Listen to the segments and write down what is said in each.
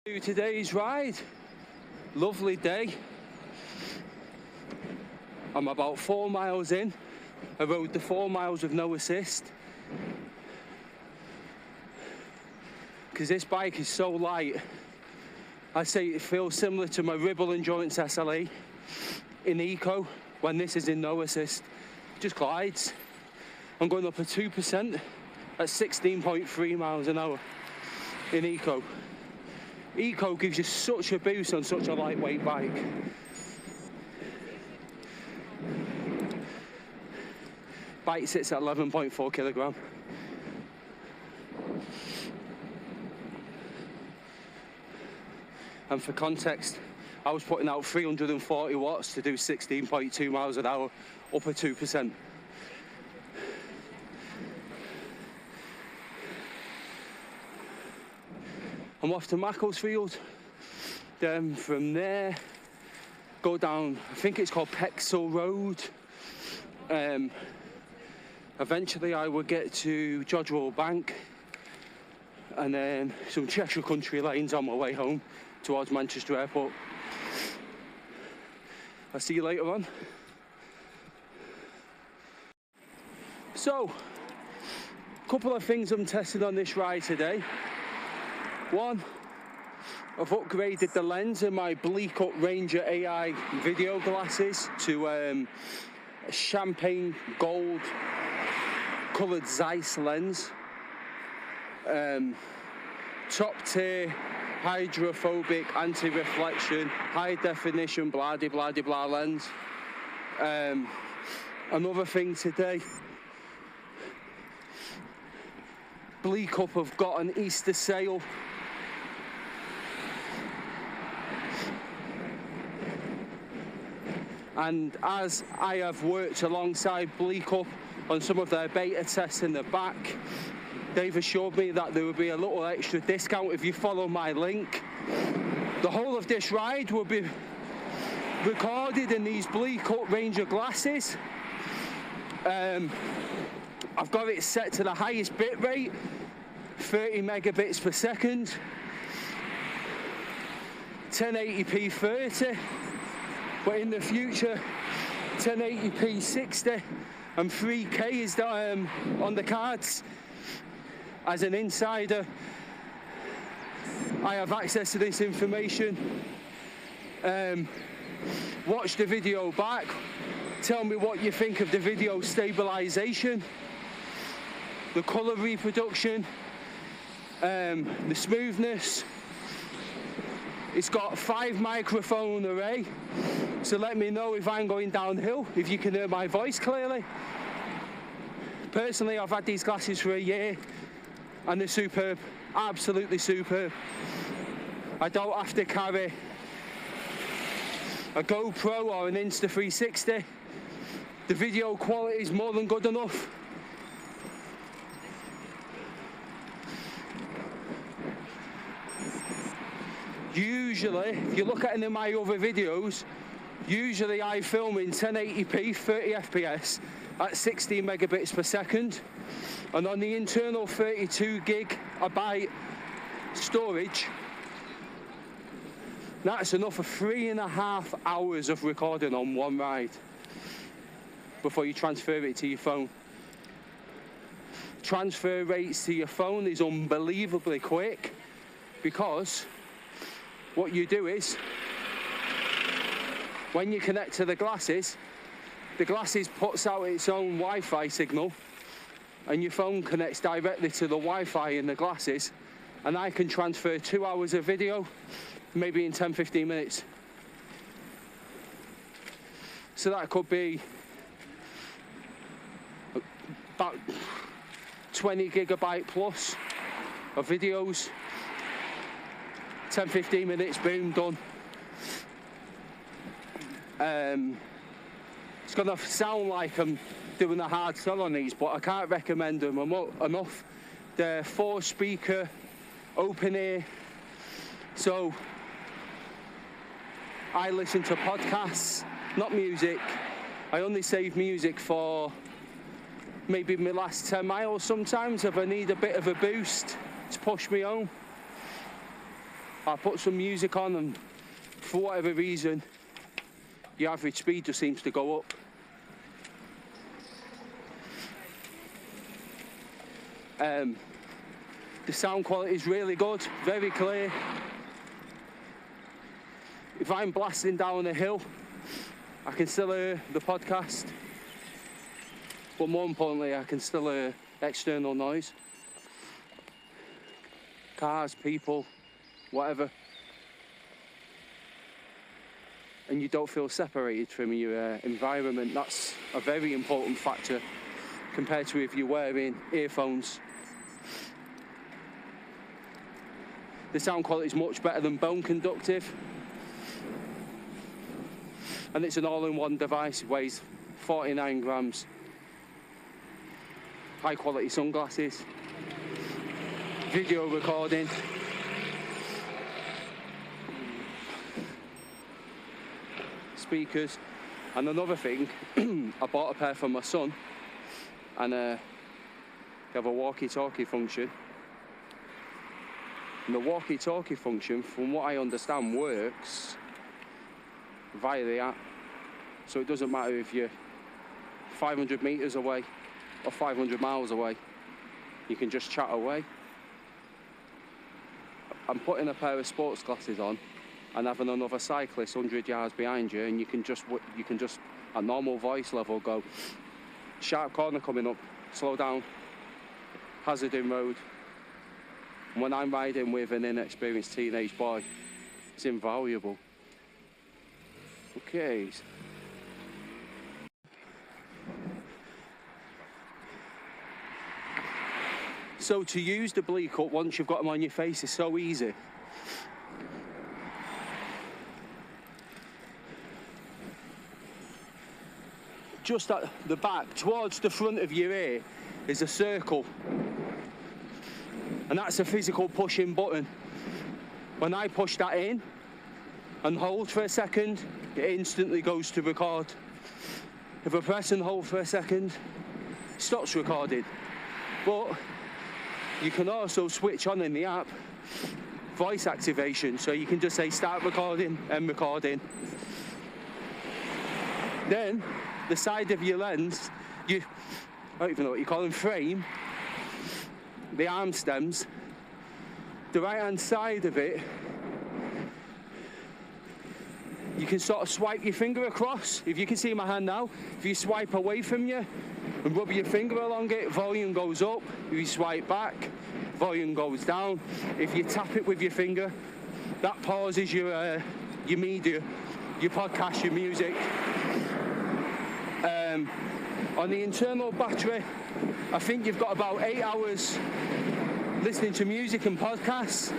Today's ride, lovely day. I'm about 4 miles in. I rode the 4 miles with no assist because this bike is so light. I say it feels similar to my Ribble Endurance SLE in Eco when this is in no assist. Just glides. I'm going up at 2% at 16.3 miles an hour in Eco. Eco gives you such a boost on such a lightweight bike. Bike sits at 11.4 kilogram. And for context, I was putting out 340 watts to do 16.2 miles an hour, up at 2%. I'm off to Macclesfield. Then from there, go down, I think it's called Pexel Road. Eventually I would get to Jodrell Bank, and then some Cheshire Country lanes on my way home towards Manchester Airport. I'll see you later on. So, a couple of things I'm testing on this ride today. One, I've upgraded the lens in my BleeqUp Ranger AI video glasses to a champagne gold coloured Zeiss lens. Top tier, hydrophobic, anti-reflection, high definition, blah de blah de blah lens. Another thing today, BleeqUp have got an Easter sale. And as I have worked alongside BleeqUp on some of their beta tests in the back, they've assured me that there will be a little extra discount if you follow my link. The whole of this ride will be recorded in these BleeqUp Ranger glasses. I've got it set to the highest bit rate, 30 megabits per second, 1080p 30. But in the future, 1080p 60 and 3K is on the cards. As an insider, I have access to this information. Watch the video back. Tell me what you think of the video stabilization, the color reproduction, the smoothness. It's got 5 microphone array, so let me know if I'm going downhill, if you can hear my voice clearly. Personally, I've had these glasses for a year and they're superb, absolutely superb. I don't have to carry a GoPro or an Insta360. The video quality is more than good enough. Usually, if you look at any of my other videos, usually I film in 1080p, 30 FPS at 16 megabits per second. And on the internal 32 gigabyte storage, that's enough for 3.5 hours of recording on one ride before you transfer it to your phone. Transfer rates to your phone is unbelievably quick because what you do is, when you connect to the glasses puts out its own Wi-Fi signal and your phone connects directly to the Wi-Fi in the glasses, and I can transfer 2 hours of video maybe in 10-15 minutes. So that could be about 20 gigabyte plus of videos. 10-15 minutes, boom, done. It's gonna sound like I'm doing a hard sell on these, but I can't recommend them enough. They're 4-speaker, open ear. So I listen to podcasts, not music. I only save music for maybe my last 10 miles sometimes if I need a bit of a boost to push me home. I put some music on, and for whatever reason, the average speed just seems to go up. The sound quality is really good, very clear. If I'm blasting down a hill, I can still hear the podcast, but more importantly, I can still hear external noise. Cars, people, whatever. And you don't feel separated from your environment. That's a very important factor compared to if you're wearing earphones. The sound quality is much better than bone conductive. And it's an all-in-one device, it weighs 49 grams. High quality sunglasses, video recording, speakers, and another thing, I bought a pair for my son, and they have a walkie-talkie function. And the walkie-talkie function, from what I understand, works via the app. So it doesn't matter if you're 500 meters away or 500 miles away, you can just chat away. I'm putting a pair of sports glasses on and having another cyclist 100 yards behind you, and you can just at normal voice level go, sharp corner coming up, slow down, hazard in road. And when I'm riding with an inexperienced teenage boy, it's invaluable. Okay. So to use the BleeqUp once you've got them on your face is so easy. Just at the back, towards the front of your ear, is a circle. And that's a physical pushing button. When I push that in and hold for a second, it instantly goes to record. If I press and hold for a second, it stops recording. But you can also switch on in the app voice activation, so you can just say start recording, end recording. Then the side of your lens, I don't even know what you call them, frame, the arm stems, the right hand side of it, you can sort of swipe your finger across. If you can see my hand now, if you swipe away from you and rub your finger along it, volume goes up. If you swipe back, volume goes down. If you tap it with your finger, that pauses your media, your podcast, your music. On the internal battery, I think you've got about 8 hours listening to music and podcasts,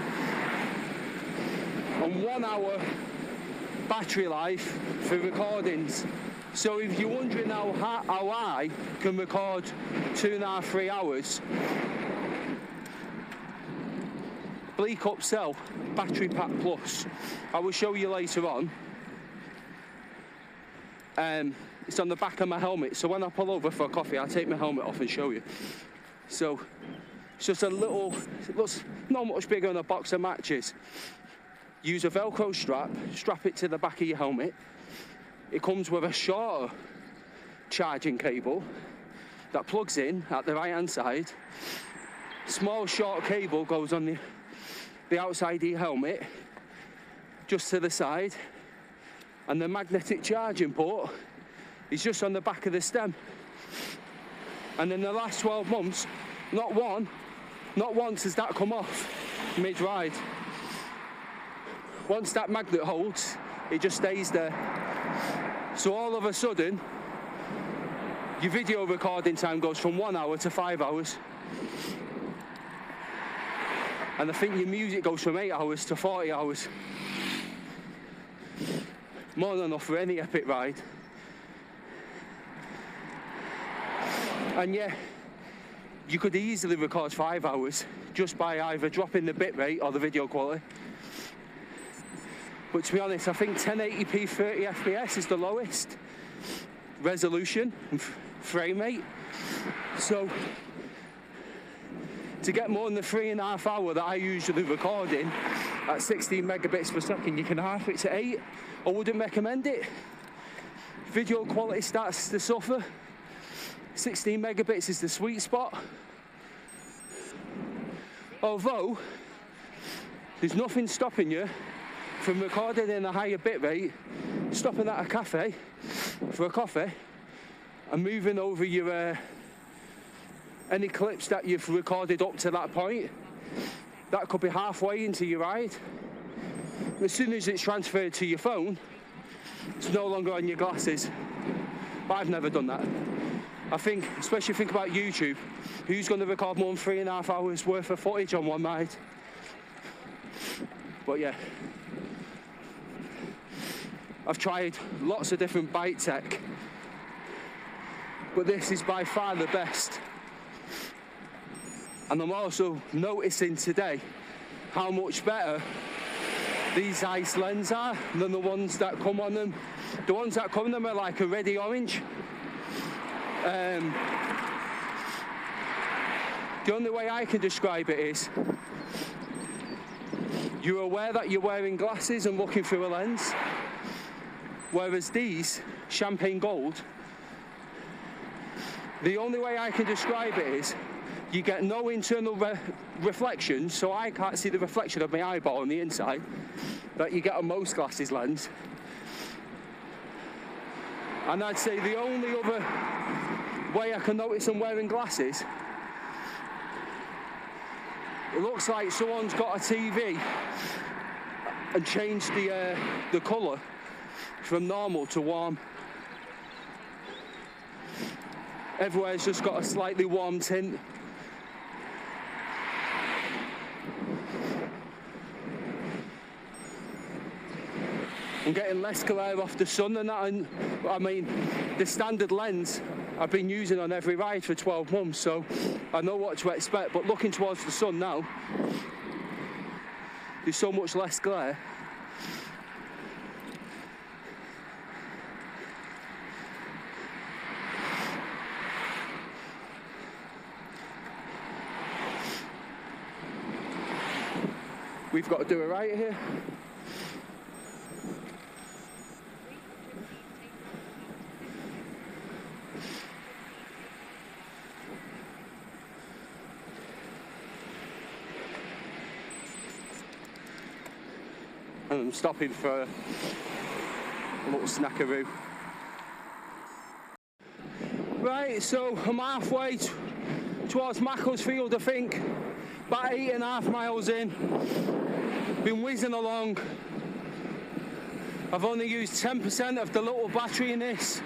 and 1 hour battery life for recordings. So if you're wondering how I can record 2.5, 3 hours, BleeqUp sell Battery Pack Plus. I will show you later on. It's on the back of my helmet, so when I pull over for a coffee, I'll take my helmet off and show you. So it's just a little, it looks not much bigger than a box of matches. Use a Velcro strap it to the back of your helmet. It comes with a shorter charging cable that plugs in at the right hand side. Small short cable goes on the outside of your helmet, just to the side, and the magnetic charging port is just on the back of the stem. And in the last 12 months, not once has that come off mid-ride. Once that magnet holds, it just stays there. So all of a sudden, your video recording time goes from 1 hour to 5 hours. And I think your music goes from 8 hours to 40 hours. More than enough for any epic ride. And yeah, you could easily record 5 hours just by either dropping the bitrate or the video quality. But to be honest, I think 1080p 30 FPS is the lowest resolution and frame rate. So to get more than the 3.5 hour that I usually record in, at 16 megabits per second. You can half it to 8. I wouldn't recommend it. Video quality starts to suffer. 16 megabits is the sweet spot. Although, there's nothing stopping you from recording in a higher bit rate, stopping at a cafe for a coffee, and moving over your any clips that you've recorded up to that point. That could be halfway into your ride. As soon as it's transferred to your phone, it's no longer on your glasses. But I've never done that. I think, especially think about YouTube, who's going to record more than 3.5 hours worth of footage on one ride? But yeah, I've tried lots of different bike tech, but this is by far the best. And I'm also noticing today how much better these Zeiss lenses are than the ones that come on them. The ones that come on them are like a reddy orange. The only way I can describe it is you're aware that you're wearing glasses and looking through a lens, whereas these, champagne gold, the only way I can describe it is you get no internal reflection, so I can't see the reflection of my eyeball on the inside that you get on most glasses lens. And I'd say the only other way I can notice I'm wearing glasses, it looks like someone's got a TV and changed the colour from normal to warm. Everywhere's just got a slightly warm tint. I'm getting less glare off the sun than that, and I mean, the standard lens I've been using on every ride for 12 months, so I know what to expect, but looking towards the sun now, there's so much less glare. We've got to do it right here. And I'm stopping for a little snackaroo. Right, so I'm halfway towards Macclesfield, I think. About 8.5 miles in. Been whizzing along. I've only used 10% of the little battery in this.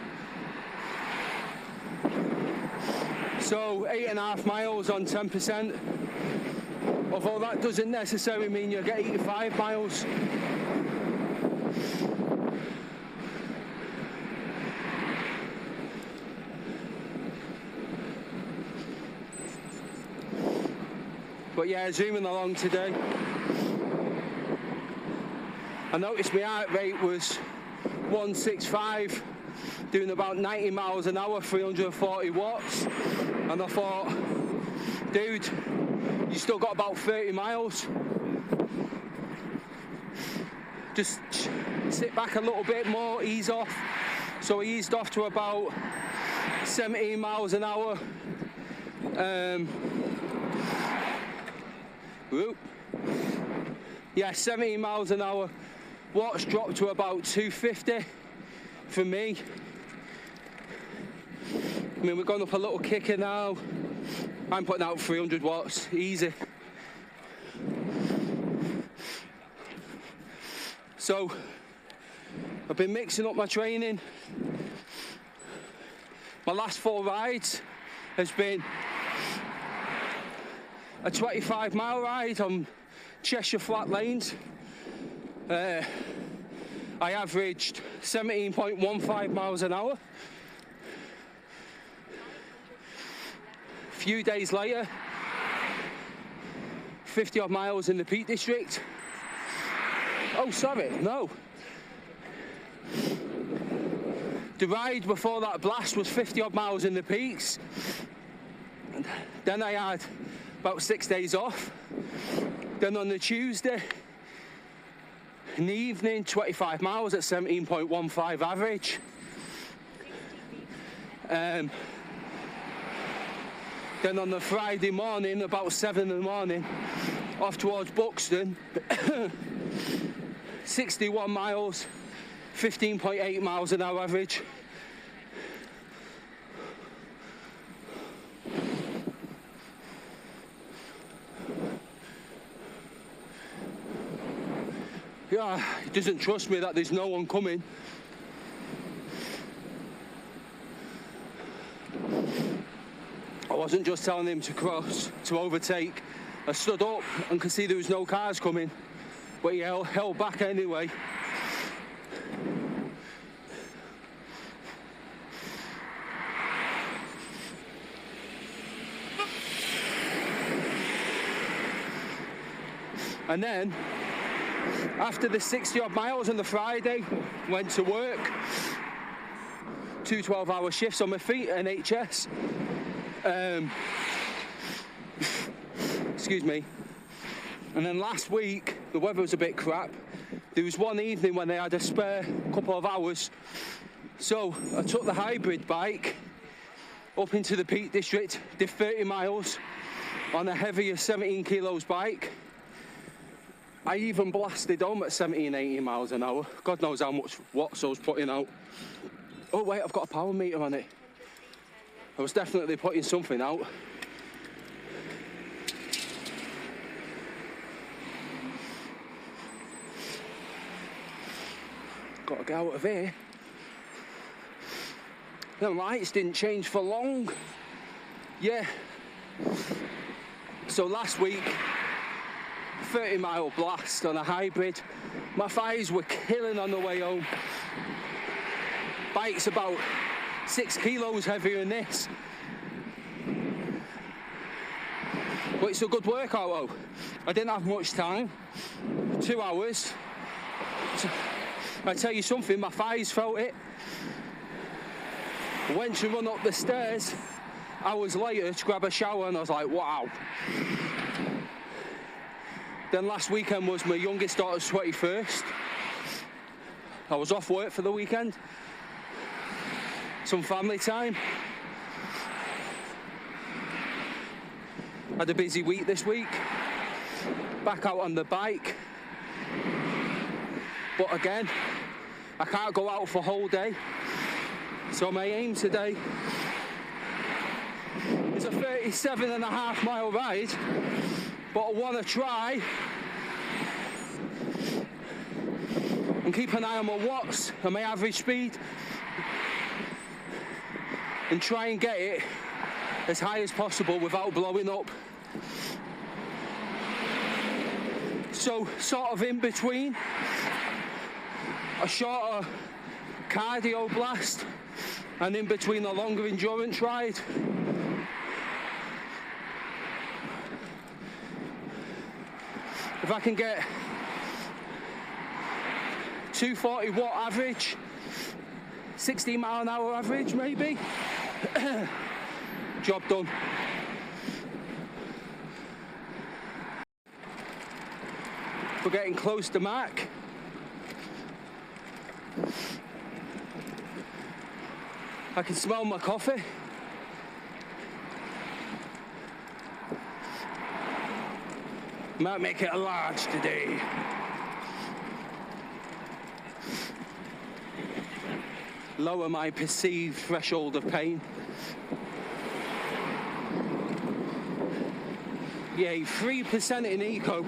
So 8.5 miles on 10%. Although that doesn't necessarily mean you get 85 miles. But yeah, zooming along today. I noticed my heart rate was 165, doing about 90 miles an hour, 340 watts. And I thought, dude, you still got about 30 miles. Just sit back a little bit more, ease off. So I eased off to about 17 miles an hour. Yeah, 17 miles an hour. Watts dropped to about 250 for me. I mean, we're going up a little kicker now. I'm putting out 300 watts, easy. So, I've been mixing up my training. My last 4 rides has been a 25-mile ride on Cheshire flat lanes. I averaged 17.15 miles an hour. A few days later, 50 odd miles in the Peak District. Oh, sorry, no. The ride before that blast was 50 odd miles in the peaks. And then I had about 6 days off. Then on the Tuesday, In the evening, 25 miles at 17.15 average. Then on the Friday morning, about 7 in the morning, off towards Buxton, 61 miles, 15.8 miles an hour average. Yeah, he doesn't trust me that there's no one coming. I wasn't just telling him to cross, to overtake. I stood up and could see there was no cars coming, but he held back anyway. And then, after the 60 odd miles on the Friday, went to work. 2 12-hour shifts on my feet, NHS. Excuse me. And then last week, the weather was a bit crap. There was one evening when they had a spare couple of hours. So I took the hybrid bike up into the Peak District, did 30 miles on a heavier 17 kilos bike. I even blasted home at 17, 18 miles an hour. God knows how much watts I was putting out. Oh wait, I've got a power meter on it. I was definitely putting something out. Got to get out of here. The lights didn't change for long. Yeah. So last week, 30-mile blast on a hybrid. My thighs were killing on the way home. Bike's about 6 kilos heavier than this. But it's a good workout though. I didn't have much time. 2 hours. I tell you something, my thighs felt it. I went to run up the stairs hours later to grab a shower and I was like, wow. Then last weekend was my youngest daughter's 21st. I was off work for the weekend. Some family time. Had a busy week this week. Back out on the bike. But again, I can't go out for a whole day. So my aim today is a 37.5-mile ride. But I want to try and keep an eye on my watts and my average speed and try and get it as high as possible without blowing up. So sort of in between a shorter cardio blast and in between a longer endurance ride. If I can get 240 watt average, 16 mile an hour average maybe, job done. We're getting close to mark. I can smell my coffee. Might make it a large today. Lower my perceived threshold of pain. Yeah, 3% in eco,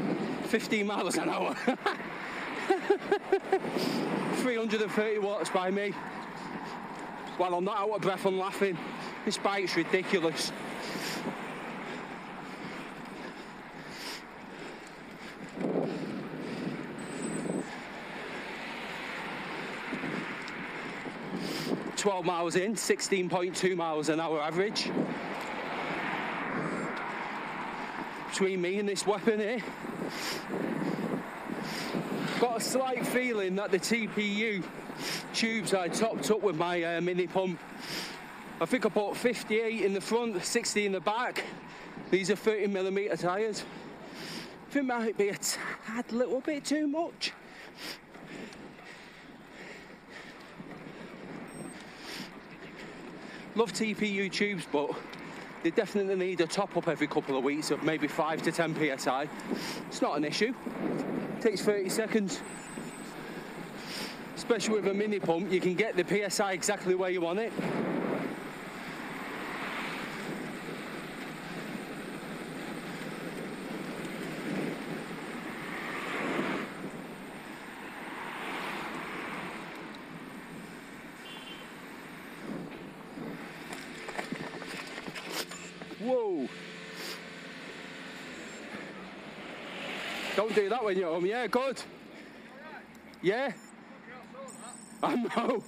15 miles an hour. 330 watts by me. While I'm not out of breath, I'm laughing. This bike's ridiculous. ...12 miles in, 16.2 miles an hour average. Between me and this weapon here. Got a slight feeling that the TPU tubes I topped up with my mini pump. I think I put 58 in the front, 60 in the back. These are 30mm tyres. I think it might be a tad little bit too much. Love TPU tubes, but they definitely need a top up every couple of weeks of maybe 5 to 10 psi. It's not an issue. Takes 30 seconds. Especially with a mini pump, you can get the psi exactly where you want it. Whoa! Don't do that when you're home. Yeah, good. Yeah. I know.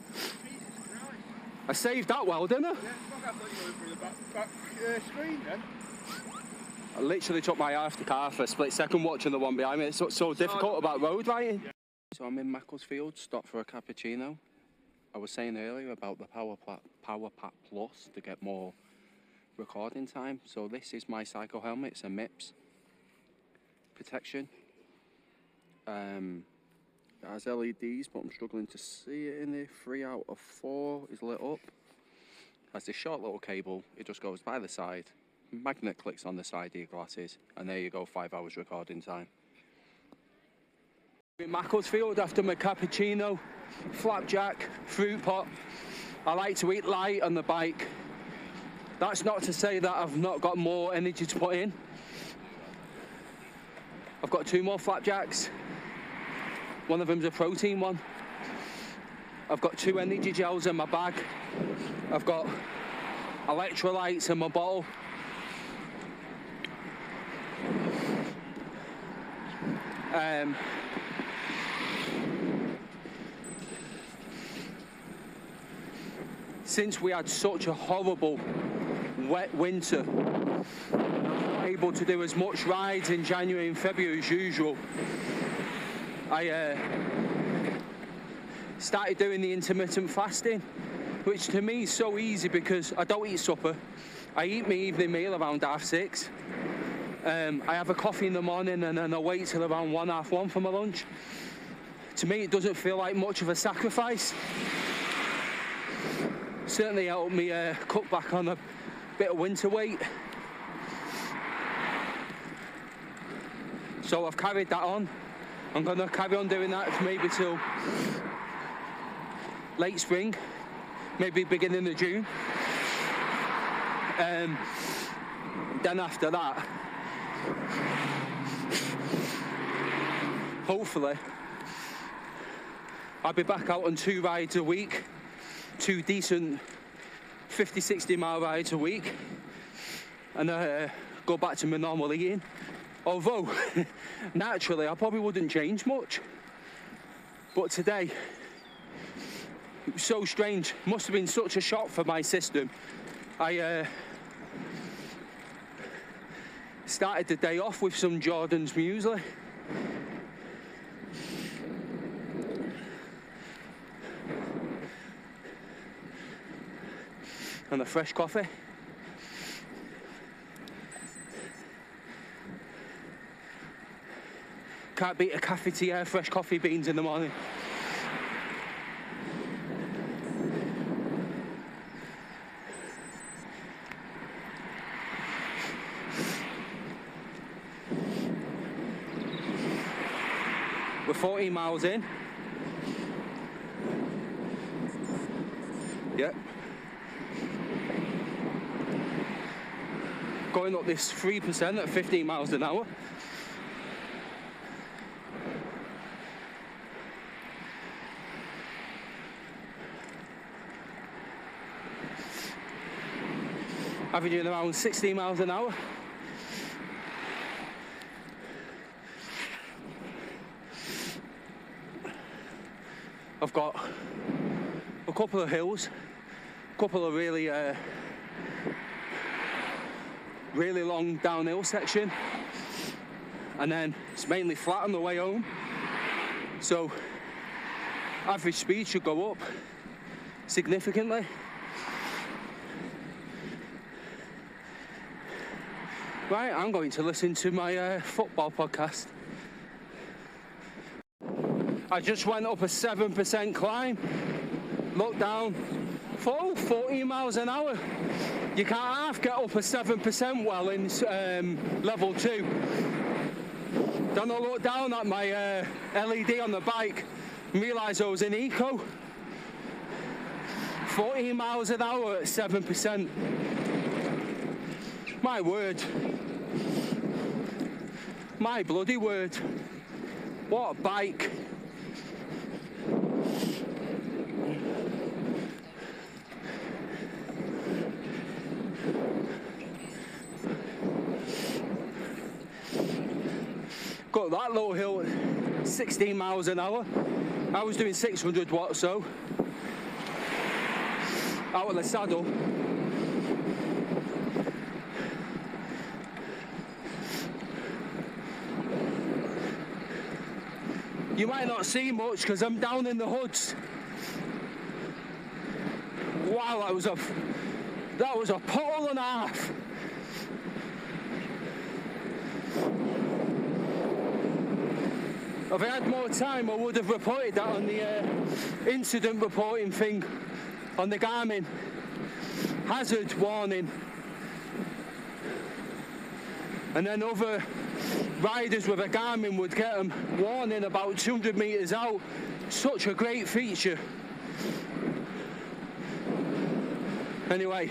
I saved that well, didn't I? Yeah, I thought you were through the back screen then. I literally took my eye off the car for a split second watching the one behind me. It's so difficult about road riding. Yeah. So I'm in Macclesfield, stopped for a cappuccino. I was saying earlier about the Power Pack Plus to get more recording time. So this is my cycle helmet. It's a MIPS protection. It has LEDs, but I'm struggling to see it in there. 3 out of 4 is lit up. Has this short little cable. It just goes by the side. Magnet clicks on the side of your glasses, and there you go, 5 hours recording time. In Macclesfield after my cappuccino, flapjack, fruit pot. I like to eat light on the bike. That's not to say that I've not got more energy to put in. I've got 2 more flapjacks. One of them's a protein one. I've got 2 energy gels in my bag. I've got electrolytes in my bottle. Since we had such a horrible wet winter, I'm not able to do as much rides in January and February as usual. I started doing the intermittent fasting, which to me is so easy because I don't eat supper. I eat my evening meal around 6:30. I have a coffee in the morning and then I wait till around 1, 1:30 for my lunch. To me, it doesn't feel like much of a sacrifice. Certainly helped me cut back on a bit of winter weight. So I've carried that on. I'm going to carry on doing that maybe till late spring, maybe beginning of June. Then after that, hopefully, I'll be back out on 2 rides a week, 2 decent 50, 60 mile rides a week, and go back to my normal eating. Although, naturally, I probably wouldn't change much. But today, it was so strange. Must have been such a shock for my system. I started the day off with some Jordan's muesli. And a fresh coffee. Can't beat a cafetiere fresh coffee beans in the morning. We're 14 miles in. Yep. Going up this 3% at 15 miles an hour. Averaging around 16 miles an hour. I've got a couple of hills, a couple of really long downhill section, and then it's mainly flat on the way home. So average speed should go up significantly. Right, I'm going to listen to my football podcast. I just went up a 7% climb, looked down, thought, 14 miles an hour. You can't half get up a 7% well in level 2. Then I looked down at my LED on the bike and realised I was in eco. 14 miles an hour at 7%. My word. My bloody word. What a bike. Got that little hill at 16 miles an hour. I was doing 600 watts, so out of the saddle. You might not see much because I'm down in the hoods. Wow, that was a pole and a half. If I had more time, I would have reported that on the incident reporting thing on the Garmin. Hazard warning. And then other riders with a Garmin would get them warning about 200 metres out. Such a great feature. Anyway,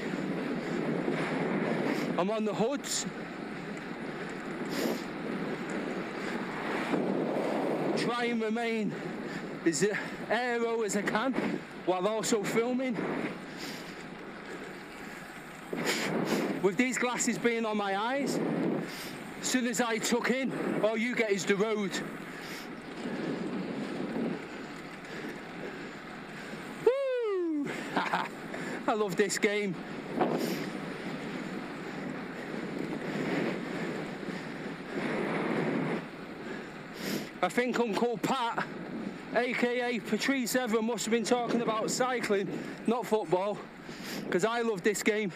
I'm on the hoods. Try and remain as aero as I can while also filming. With these glasses being on my eyes, as soon as I tuck in, all you get is the road. Woo! I love this game. I think Uncle Pat, aka Patrice Evans, must have been talking about cycling, not football, because I love this game.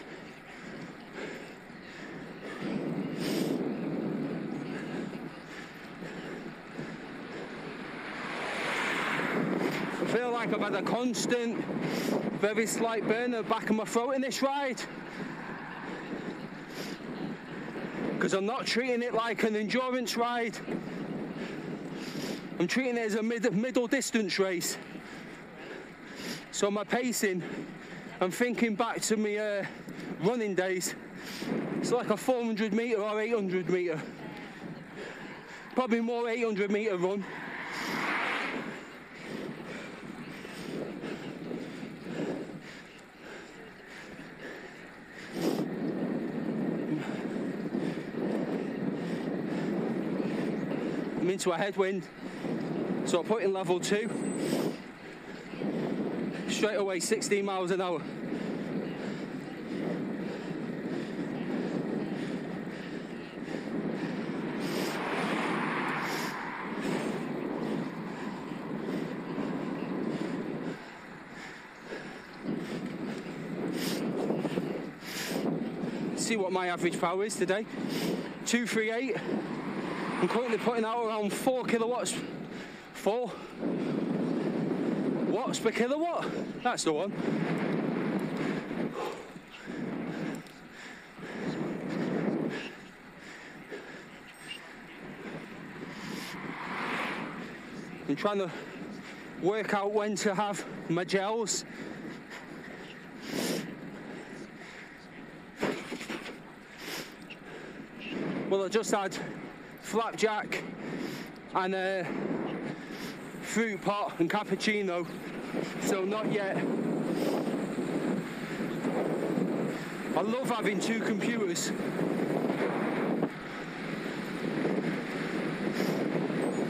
I feel like I've had a constant, very slight burn at the back of my throat in this ride, because I'm not treating it like an endurance ride. I'm treating it as a middle distance race. So my pacing, I'm thinking back to my running days. It's like a 400 metre or 800 metre. Probably more 800 metre run. I'm into a headwind. So I put in level 2, straight away 16 miles an hour. See what my average power is today, 238. I'm currently putting out around 4 kilowatts. 4 watts per kilowatt. That's the one. I'm trying to work out when to have my gels. Well, I just had flapjack and fruit pot and cappuccino, so not yet. I love having 2 computers.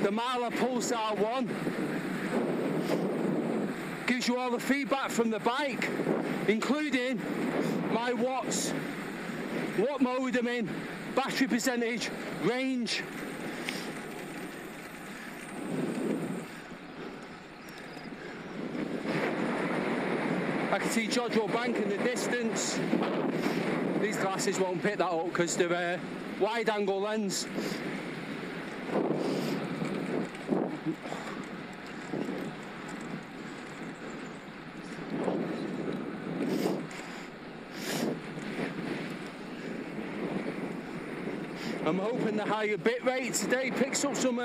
The Mala Pulsar 1 gives you all the feedback from the bike, including my watts, what mode I'm in, battery percentage, range. I can see Jodrell Bank in the distance. These glasses won't pick that up because they're wide angle lens. I'm hoping the higher bit rate today picks up some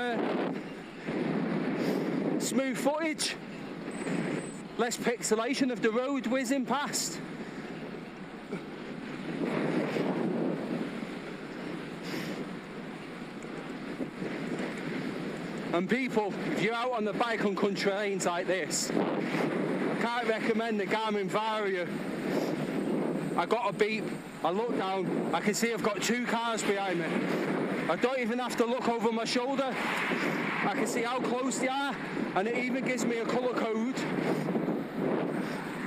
smooth footage, less pixelation of the road whizzing past. And people, if you're out on the bike on country lanes like this, I can't recommend the Garmin Varia. I got a beep, I look down, I can see I've got 2 cars behind me. I don't even have to look over my shoulder. I can see how close they are, and it even gives me a colour code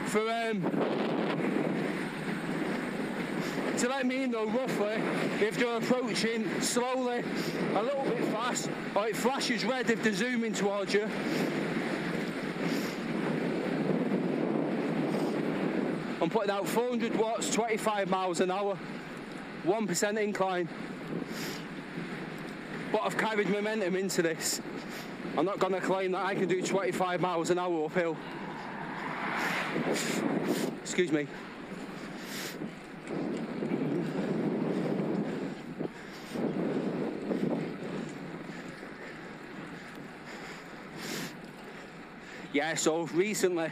for to let me know roughly if they're approaching slowly, a little bit fast, or it flashes red if they're zooming towards you. I'm putting out 400 watts, 25 miles an hour, 1% incline. But I've carried momentum into this. I'm not going to claim that I can do 25 miles an hour uphill. Excuse me. Yeah, so recently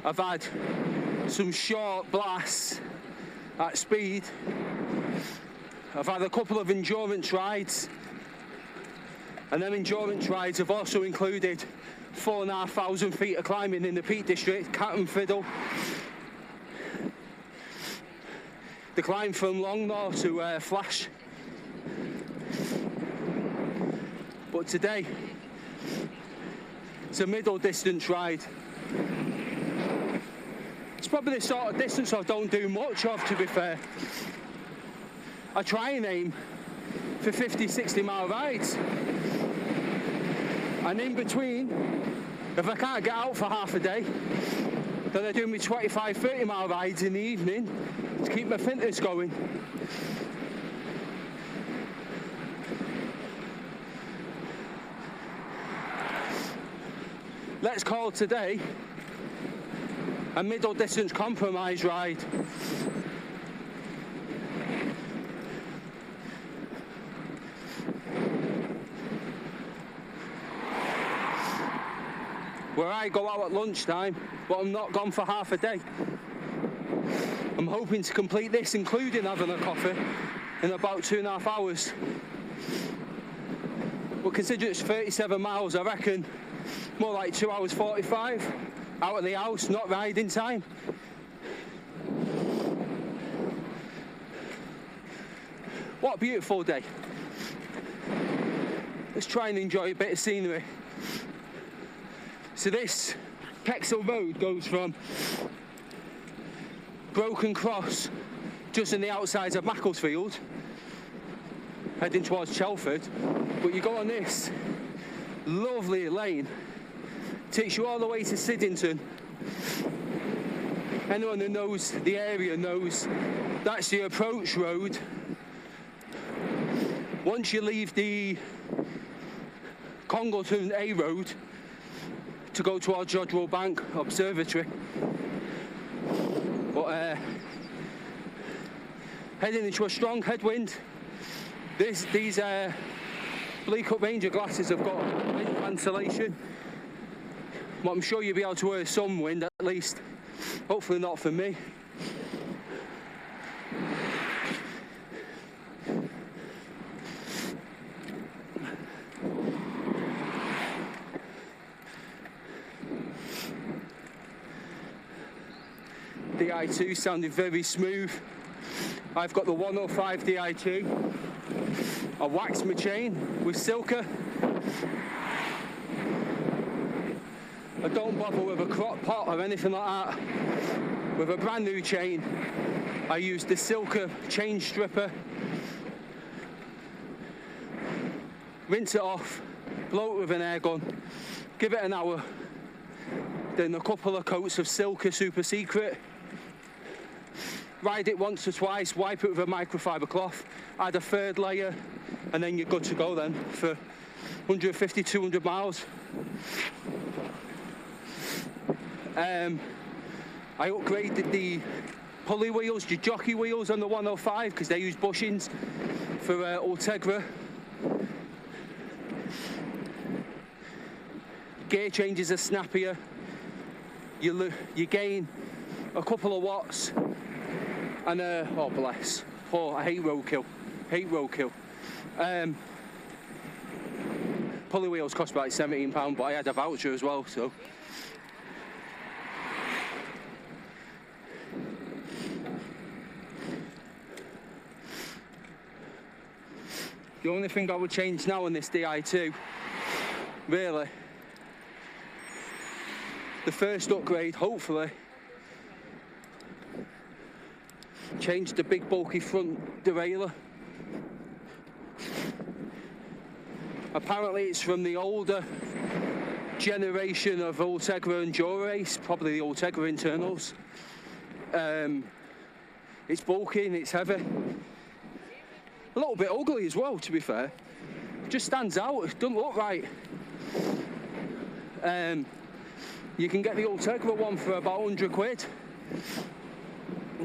I've had some short blasts at speed. I've had a couple of endurance rides, and them endurance rides have also included 4,500 feet of climbing in the Peak District, Cat and Fiddle. The climb from Longnaw to Flash. But today, it's a middle distance ride. It's probably the sort of distance I don't do much of, to be fair. I try and aim for 50, 60 mile rides. And in between, if I can't get out for half a day, then I do my 25, 30 mile rides in the evening to keep my fitness going. Let's call today a middle distance compromise ride. Where I go out at lunchtime, but I'm not gone for half a day. I'm hoping to complete this, including having a coffee, in about 2.5 hours. But consider it's 37 miles, I reckon more like 2 hours 45 out of the house, not riding time. What a beautiful day. Let's try and enjoy a bit of scenery. So this Pexel Road goes from Broken Cross, just on the outside of Macclesfield, heading towards Chelford. But you go on this lovely lane, takes you all the way to Siddington. Anyone who knows the area knows that's the approach road. Once you leave the Congleton A road to go towards Jodrell Bank Observatory, but heading into a strong headwind. These BleeqUp Ranger glasses have got wind cancellation, but I'm sure you'll be able to hear some wind at least. Hopefully not for me. Di2 sounded very smooth. I've got the 105 Di2. I waxed my chain with Silka. I don't bother with a crock pot or anything like that. With a brand new chain, I used the Silka chain stripper. Rinse it off, blow it with an air gun, give it an hour, then a couple of coats of Silka Super Secret. Ride it once or twice, wipe it with a microfiber cloth, add a third layer, and then you're good to go then for 150, 200 miles. I upgraded the pulley wheels, the jockey wheels on the 105, because they use bushings for Ultegra. Gear changes are snappier. You gain a couple of watts, and oh bless, oh I hate roadkill, pulley wheels cost about £17, but I had a voucher as well, so. The only thing I would change now on this Di2, really, the first upgrade, hopefully, change the big bulky front derailleur. Apparently it's from the older generation of Ultegra and Dura-Ace, probably the Ultegra internals. It's bulky and it's heavy. A little bit ugly as well, to be fair. It just stands out, it doesn't look right. You can get the Ultegra one for about 100 quid.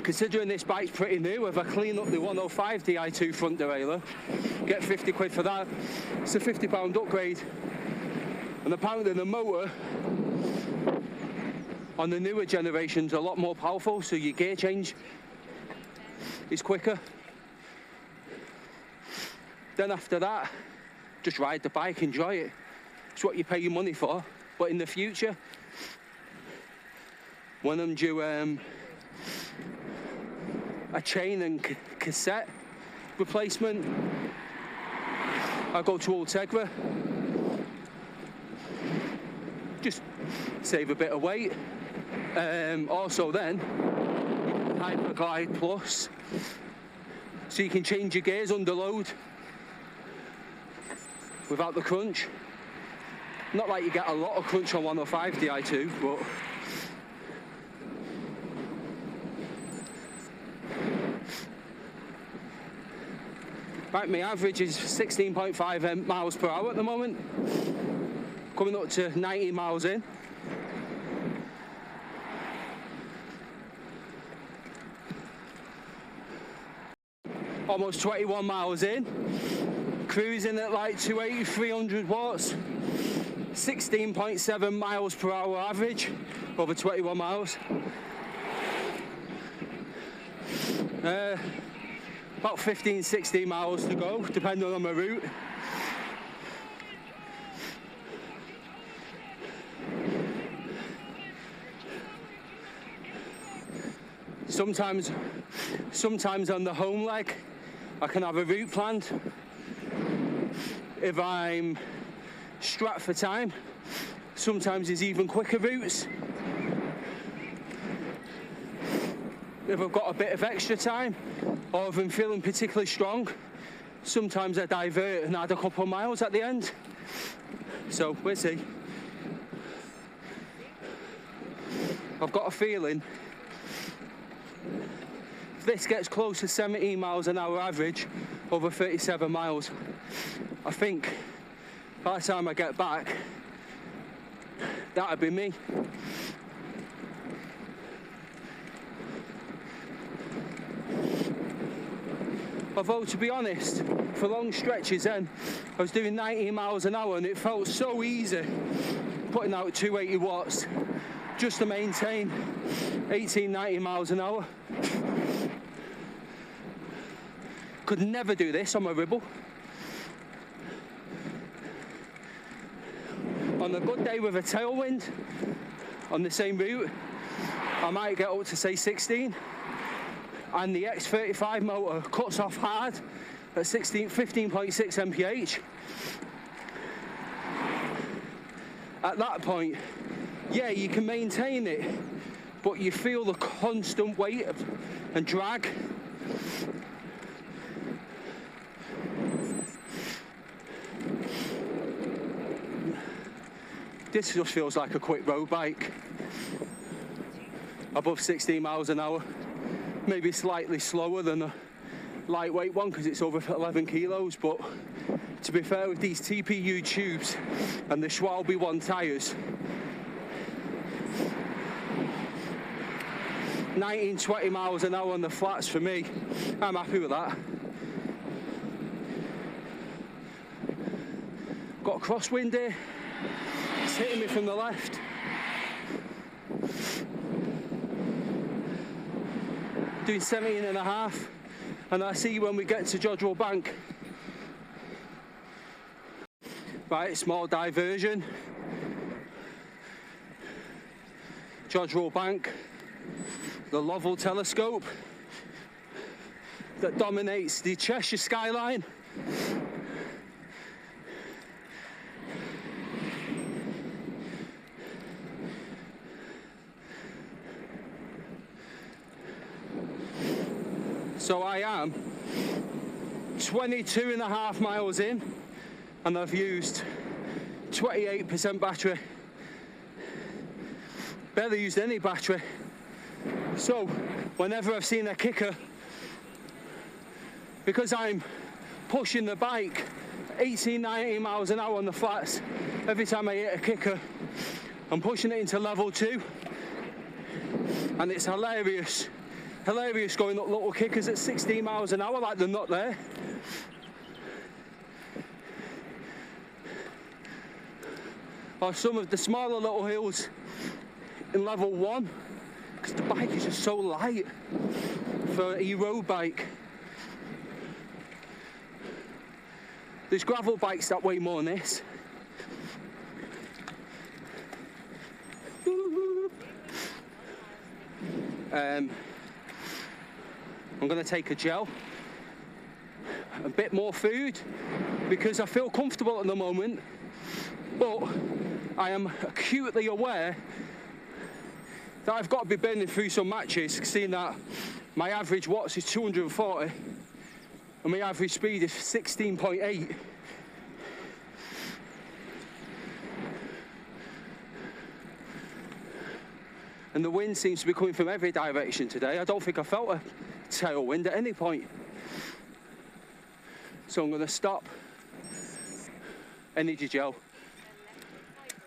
Considering this bike's pretty new, if I clean up the 105 Di2 front derailleur, get 50 quid for that, it's a £50 upgrade. And apparently the motor on the newer generation's a lot more powerful, so your gear change is quicker. Then after that, just ride the bike, enjoy it. It's what you pay your money for. But in the future, when I'm due a chain and cassette replacement, I go to Ultegra. Just save a bit of weight. Also then, Hyperglide Plus, so you can change your gears under load without the crunch. Not like you get a lot of crunch on 105 Di2, but right, my average is 16.5 miles per hour at the moment, coming up to 90 miles in. Almost 21 miles in, cruising at like 280, 300 watts, 16.7 miles per hour average over 21 miles. About 15, 16 miles to go, depending on my route. Sometimes on the home leg, I can have a route planned. If I'm strapped for time, sometimes there's even quicker routes. If I've got a bit of extra time, or if I'm feeling particularly strong, sometimes I divert and add a couple of miles at the end. So we'll see. I've got a feeling if this gets close to 17 miles an hour average over 37 miles, I think by the time I get back, that'd be me. Although, to be honest, for long stretches then, I was doing 90 miles an hour and it felt so easy putting out 280 watts just to maintain 18, 90 miles an hour. Could never do this on my Ribble. On a good day with a tailwind, on the same route, I might get up to say 16. And the X35 motor cuts off hard at 15.6 mph. At that point, yeah, you can maintain it, but you feel the constant weight and drag. This just feels like a quick road bike. Above 16 miles an hour. Maybe slightly slower than a lightweight one because it's over 11 kilos, but to be fair, with these TPU tubes and the Schwalbe 1 tyres, 19, 20 miles an hour on the flats for me, I'm happy with that. got a crosswind here. It's hitting me from the left. Doing 17.5, and I see when we get to Jodrell Bank. Right, small diversion. Jodrell Bank, the Lovell telescope that dominates the Cheshire skyline. So I am 22.5 miles in, and I've used 28% battery. Barely used any battery. So whenever I've seen a kicker, because I'm pushing the bike 18, 19 miles an hour on the flats, every time I hit a kicker, I'm pushing it into level 2, and it's hilarious. Hilarious going up little kickers at 16 miles an hour like they're not there. Or some of the smaller little hills in level 1, because the bike is just so light for an e-road bike. There's gravel bikes that weigh more than this. I'm going to take a gel, a bit more food, because I feel comfortable at the moment, but I am acutely aware that I've got to be burning through some matches, seeing that my average watts is 240 and my average speed is 16.8. And the wind seems to be coming from every direction today. I don't think I felt a tailwind at any point. So I'm going to stop, energy gel,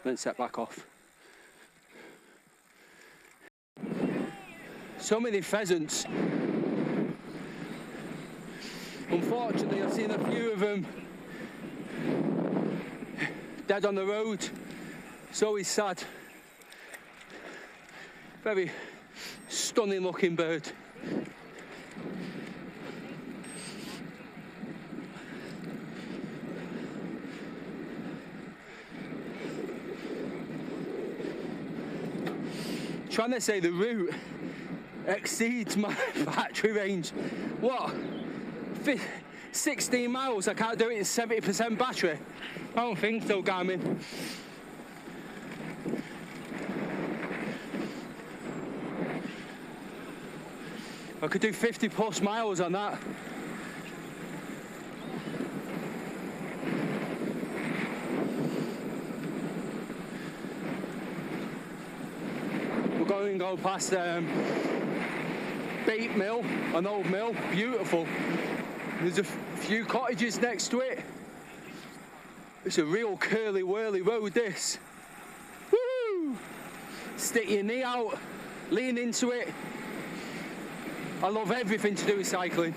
then set back off. So many pheasants. Unfortunately, I've seen a few of them dead on the road. It's always sad. Very stunning looking bird. Trying to say the route exceeds my battery range. What? 16 miles, I can't do it in 70% battery? I don't think so, Garmin. I could do 50 plus miles on that. We're going to go past Bait Mill, an old mill, beautiful. There's a few cottages next to it. It's a real curly whirly road, this. Woo! Stick your knee out, lean into it. I love everything to do with cycling.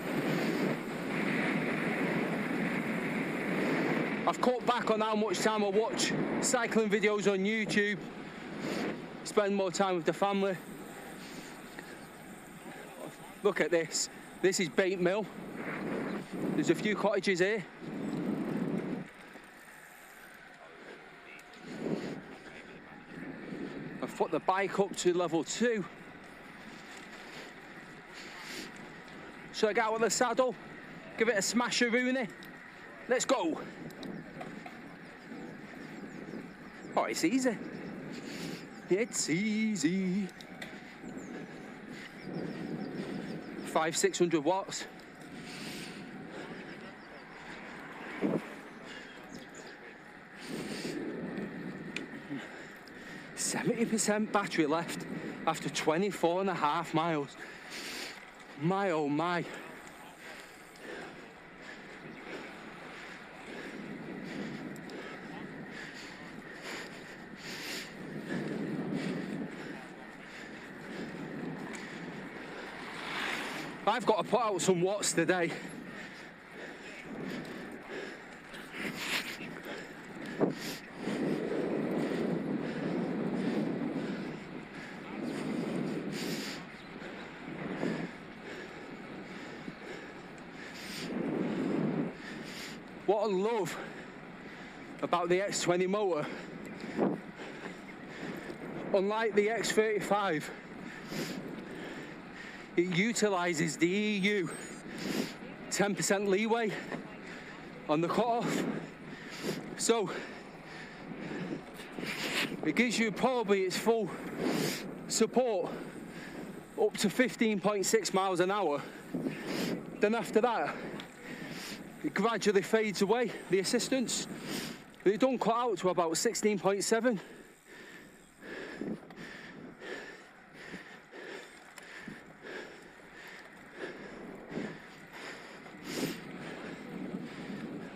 I've cut back on how much time I watch cycling videos on YouTube. Spend more time with the family. Look at this. This is Bait Mill. There's a few cottages here. I've put the bike up to level 2. Should I get out of the saddle? Give it a smash-a-rooney? Let's go. Oh, it's easy. It's easy. 500-600 watts. %70 battery left after 24.5 miles. My oh my. I've got to put out some watts today. What I love about the X20 motor, unlike the X35, it utilises the EU 10% leeway on the cutoff. So it gives you probably its full support up to 15.6 miles an hour. Then after that, it gradually fades away, the assistance. It don't cut out to about 16.7.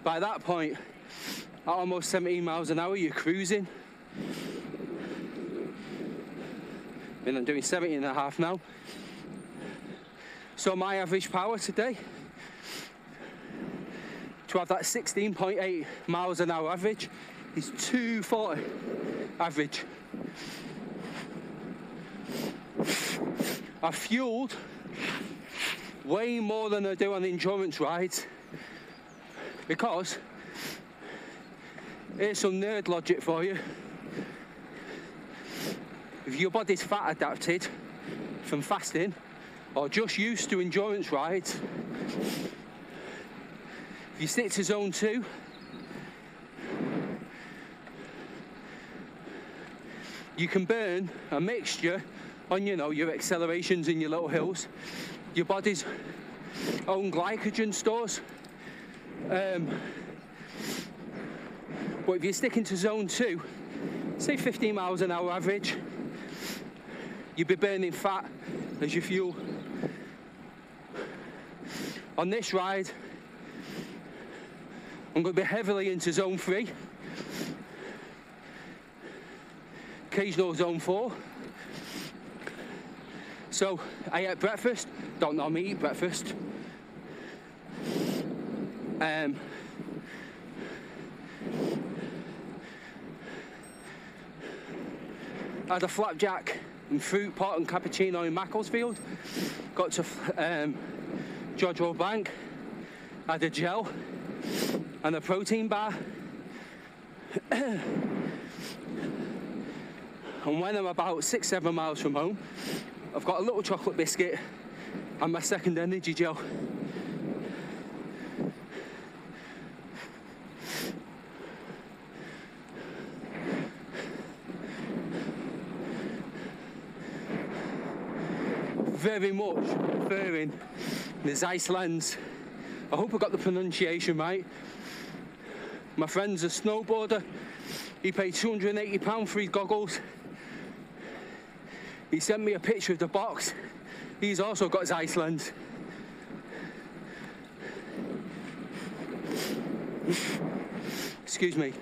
By that point, at almost 17 miles an hour, you're cruising. And I'm doing 70.5 now. So my average power today, to have that 16.8 miles an hour average, is 240 average. I've fueled way more than I do on endurance rides, because here's some nerd logic for you. If your body's fat adapted from fasting or just used to endurance rides, if you stick to zone 2, you can burn a mixture on, you know, your accelerations and your little hills, your body's own glycogen stores. But if you're sticking to zone 2, say 15 miles an hour average, you'll be burning fat as you fuel. On this ride, I'm going to be heavily into zone 3, occasional zone 4. So I ate breakfast, don't normally eat breakfast. I had a flapjack and fruit pot and cappuccino in Macclesfield. Got to George Road Bank, had a gel and a protein bar. And when I'm about 6-7 miles from home, I've got a little chocolate biscuit and my second energy gel. Very much preferring the Zeiss lens. I hope I got the pronunciation right. My friend's a snowboarder. He paid £280 for his goggles. He sent me a picture of the box. He's also got Zeiss lens. Excuse me.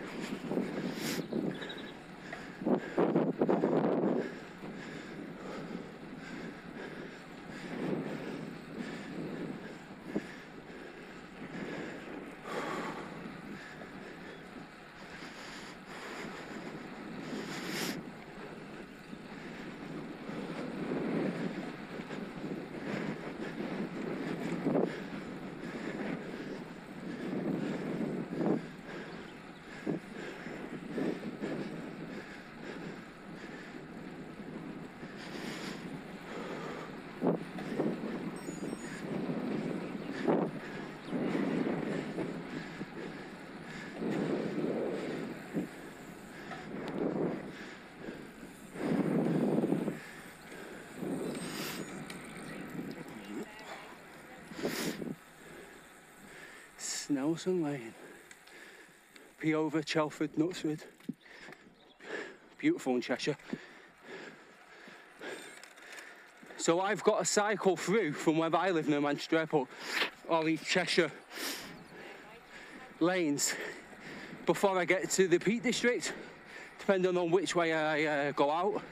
Nelson Lane, Peover, Chelford, Knutsford. Beautiful in Cheshire. So I've got to cycle through from where I live near Manchester Airport, all these Cheshire lanes before I get to the Peak District, depending on which way I go out.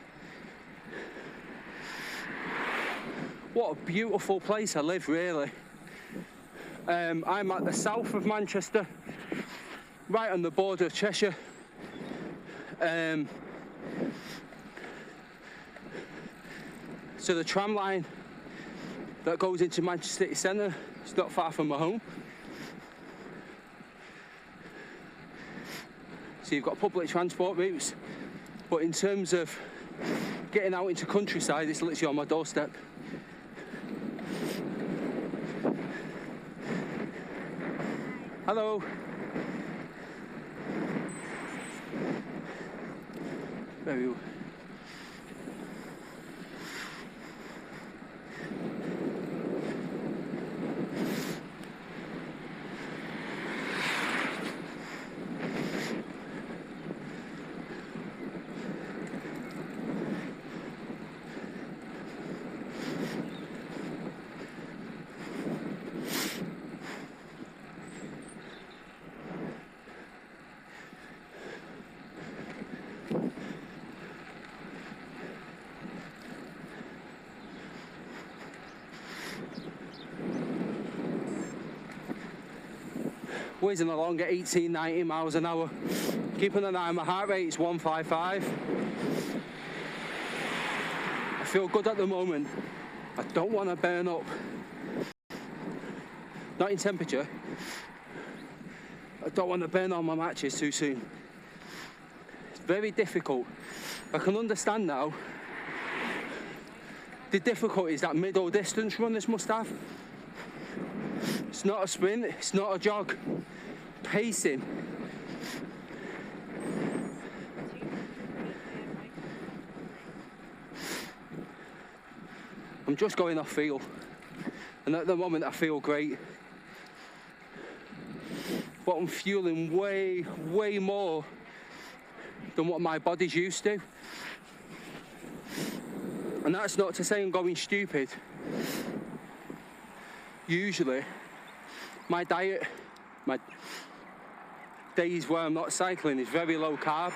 What a beautiful place I live, really. I'm at the south of Manchester, right on the border of Cheshire. So the tram line that goes into Manchester City Centre is not far from my home. So you've got public transport routes, but in terms of getting out into countryside, it's literally on my doorstep. Hello. Very well. Whizzing along at 18, 19 miles an hour. Keeping an eye on my heart rate, it's 155. I feel good at the moment. I don't want to burn up. Not in temperature. I don't want to burn on my matches too soon. It's very difficult. I can understand now the difficulties that middle distance runners must have. It's not a sprint, it's not a jog. Pacing. I'm just going off feel. And at the moment I feel great. But I'm fueling way, way more than what my body's used to. And that's not to say I'm going stupid. Usually, my diet, my days where I'm not cycling is very low carb.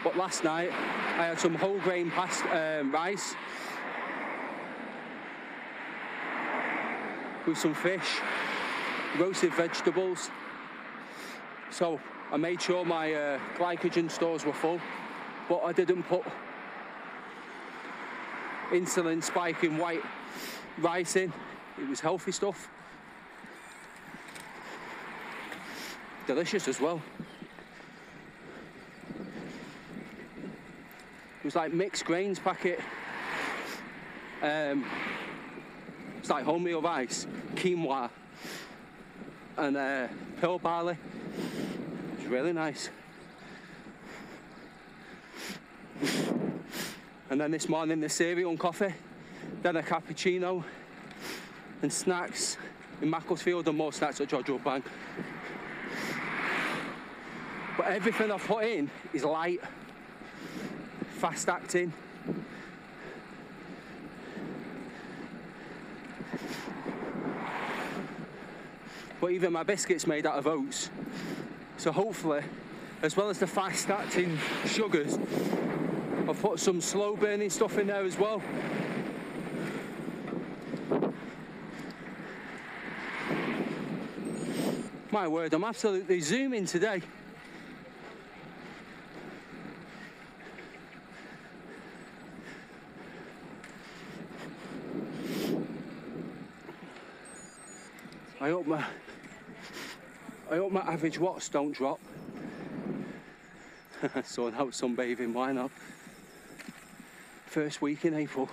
But last night, I had some whole grain rice with some fish, roasted vegetables. So I made sure my glycogen stores were full, but I didn't put insulin spiking white rice in. It was healthy stuff. Delicious as well. It was like mixed grains packet. It's like wholemeal rice, quinoa, and pearl barley. It's really nice. And then this morning the cereal and coffee, then a cappuccino and snacks in Macclesfield and more snacks at George Bank. But everything I've put in is light, fast acting. But even my biscuit's made out of oats. So hopefully, as well as the fast acting sugars, I've put some slow burning stuff in there as well. My word, I'm absolutely zooming today. I hope my average watts don't drop. So I'm out sunbathing, why not? First week in April,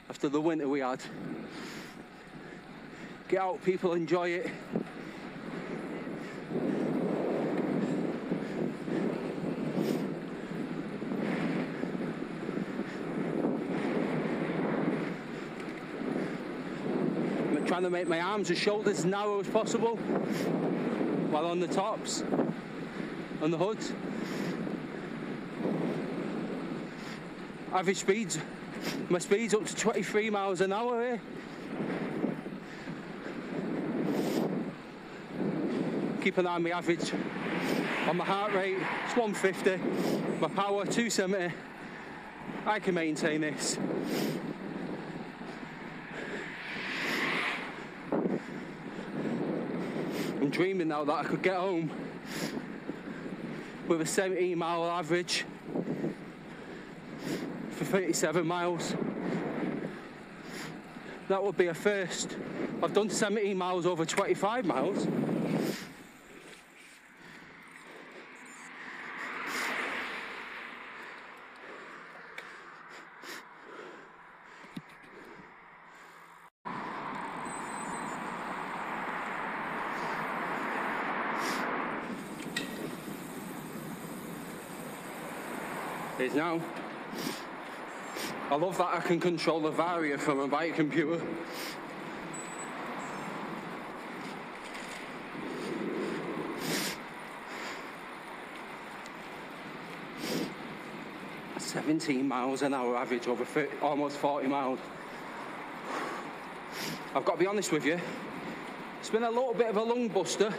after the winter we had. Get out, people, enjoy it. I'm trying to make my arms and shoulders as narrow as possible while on the tops, on the hoods. Average speeds, my speed's up to 23 miles an hour here. Keep an eye on my average. On my heart rate, it's 150. My power, 270. I can maintain this. I'm dreaming now that I could get home with a 17 mile average for 37 miles. That would be a first. I've done 17 miles over 25 miles. is now. I love that I can control the varia from a bike computer. That's 17 miles an hour average over 30, almost 40 miles. I've got to be honest with you, it's been a little bit of a lung buster.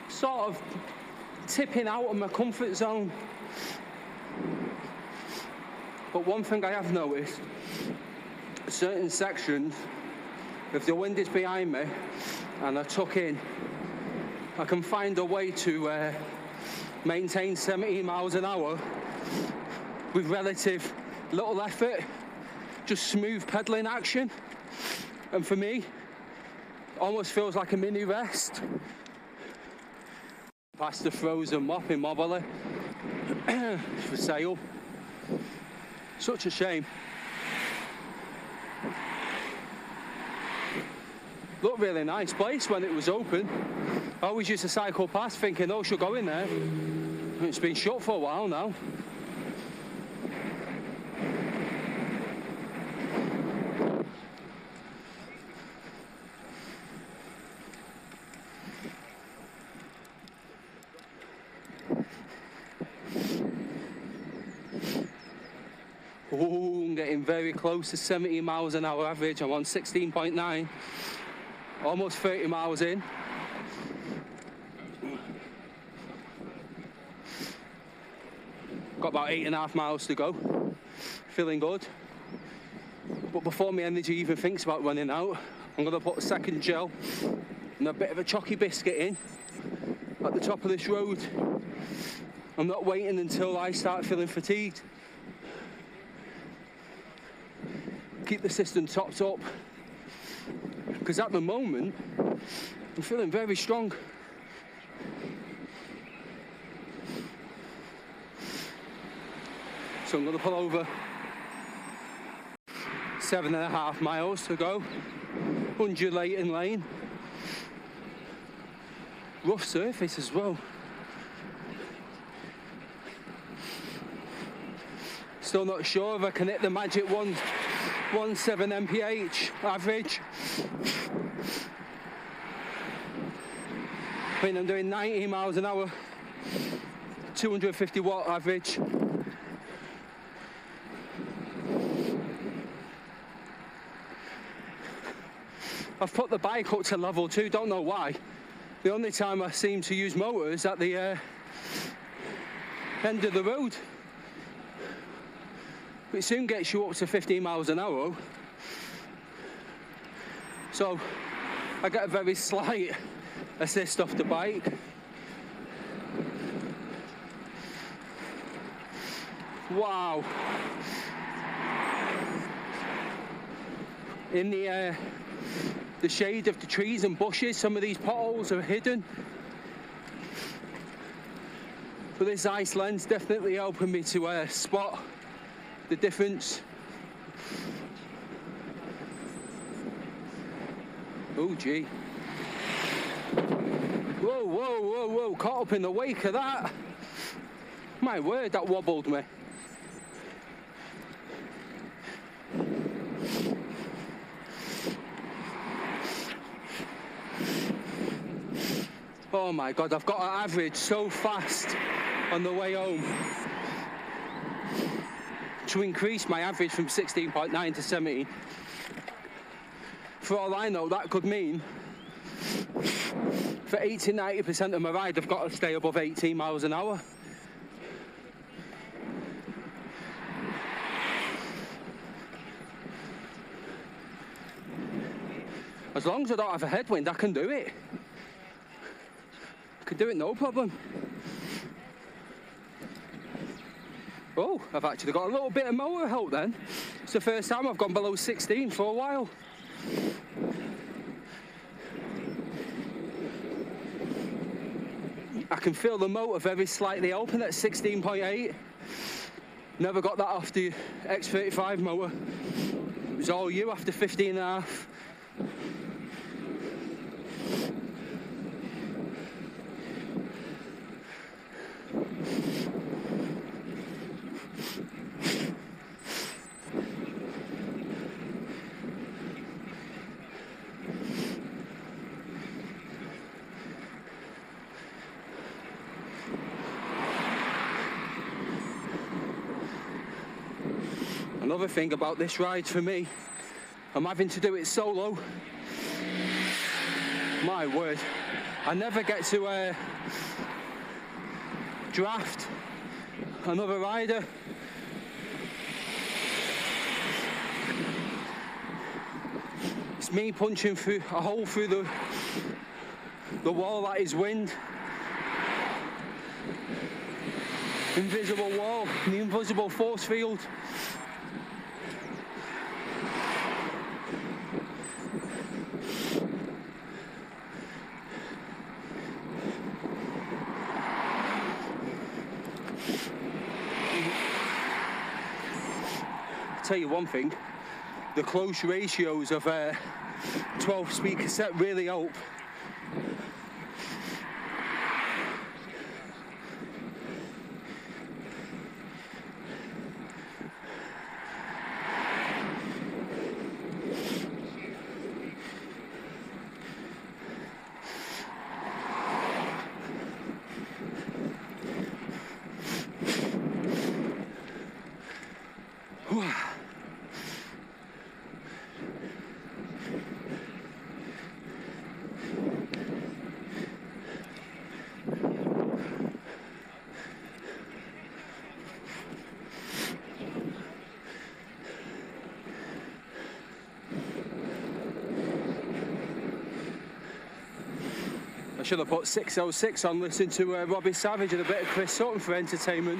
Sort of tipping out of my comfort zone. But one thing I have noticed, certain sections, if the wind is behind me and I tuck in, I can find a way to maintain 17 miles an hour with relative little effort, just smooth pedaling action. And for me, almost feels like a mini rest. Past the frozen mop in Mobile for sale. Such a shame. Looked really nice place when it was open. I always used to cycle past thinking, oh, she'll go in there. It's been shut for a while now. Oh, I'm getting very close to 70 miles an hour average. I'm on 16.9, almost 30 miles in. Got about 8.5 miles to go. Feeling good. But before my energy even thinks about running out, I'm going to put a second gel and a bit of a chalky biscuit in at the top of this road. I'm not waiting until I start feeling fatigued. Keep the system topped up, because at the moment I'm feeling very strong. So I'm going to pull over. 7.5 miles to go. Undulating lane. Rough surface as well. Still not sure if I can hit the magic 117 mph average. I mean, I'm doing 90 miles an hour, 250 watt average. I've put the bike up to level 2, don't know why. The only time I seem to use motor is at the end of the road. It soon gets you up to 15 miles an hour. So I get a very slight assist off the bike. Wow. In the shade of the trees and bushes, some of these potholes are hidden. But this Zeiss lens definitely helping me to spot the difference. Oh gee. Whoa, whoa, whoa, whoa, caught up in the wake of that. My word, that wobbled me. Oh my God, I've got to average so fast on the way home to increase my average from 16.9 to 17. For all I know, that could mean for 80–90% of my ride, I've got to stay above 18 miles an hour. As long as I don't have a headwind, I can do it. I can do it no problem. Oh, I've actually got a little bit of motor help then. It's the first time I've gone below 16 for a while. I can feel the motor very slightly open at 16.8. Never got that off the X35 motor. It was all you after 15.5. Another thing about this ride for me, I'm having to do it solo. My word, I never get to draft another rider. It's me punching through a hole through the wall that is wind. Invisible wall, the invisible force field. I'll tell you one thing, the close ratios of 12 speaker set really help. I should have put 606 on, listening to Robbie Savage and a bit of Chris Sutton for entertainment.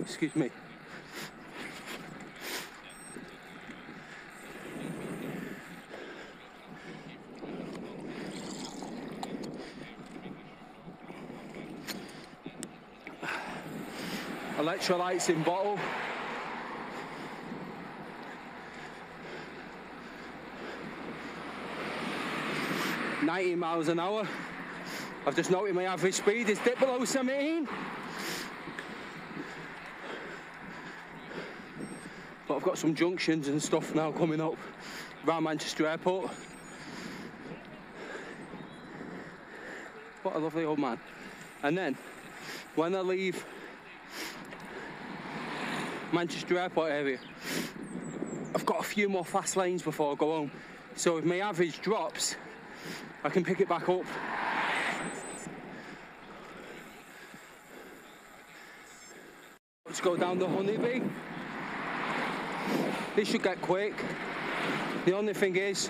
Excuse me. Electrolytes in bottle. $90 miles an hour. I've just noted my average speed is dipped below 17. But I've got some junctions and stuff now coming up around Manchester Airport. What a lovely old man. And then when I leave Manchester Airport area, I've got a few more fast lanes before I go home. So if my average drops, I can pick it back up. Let's go down the Honeybee. This should get quick. The only thing is,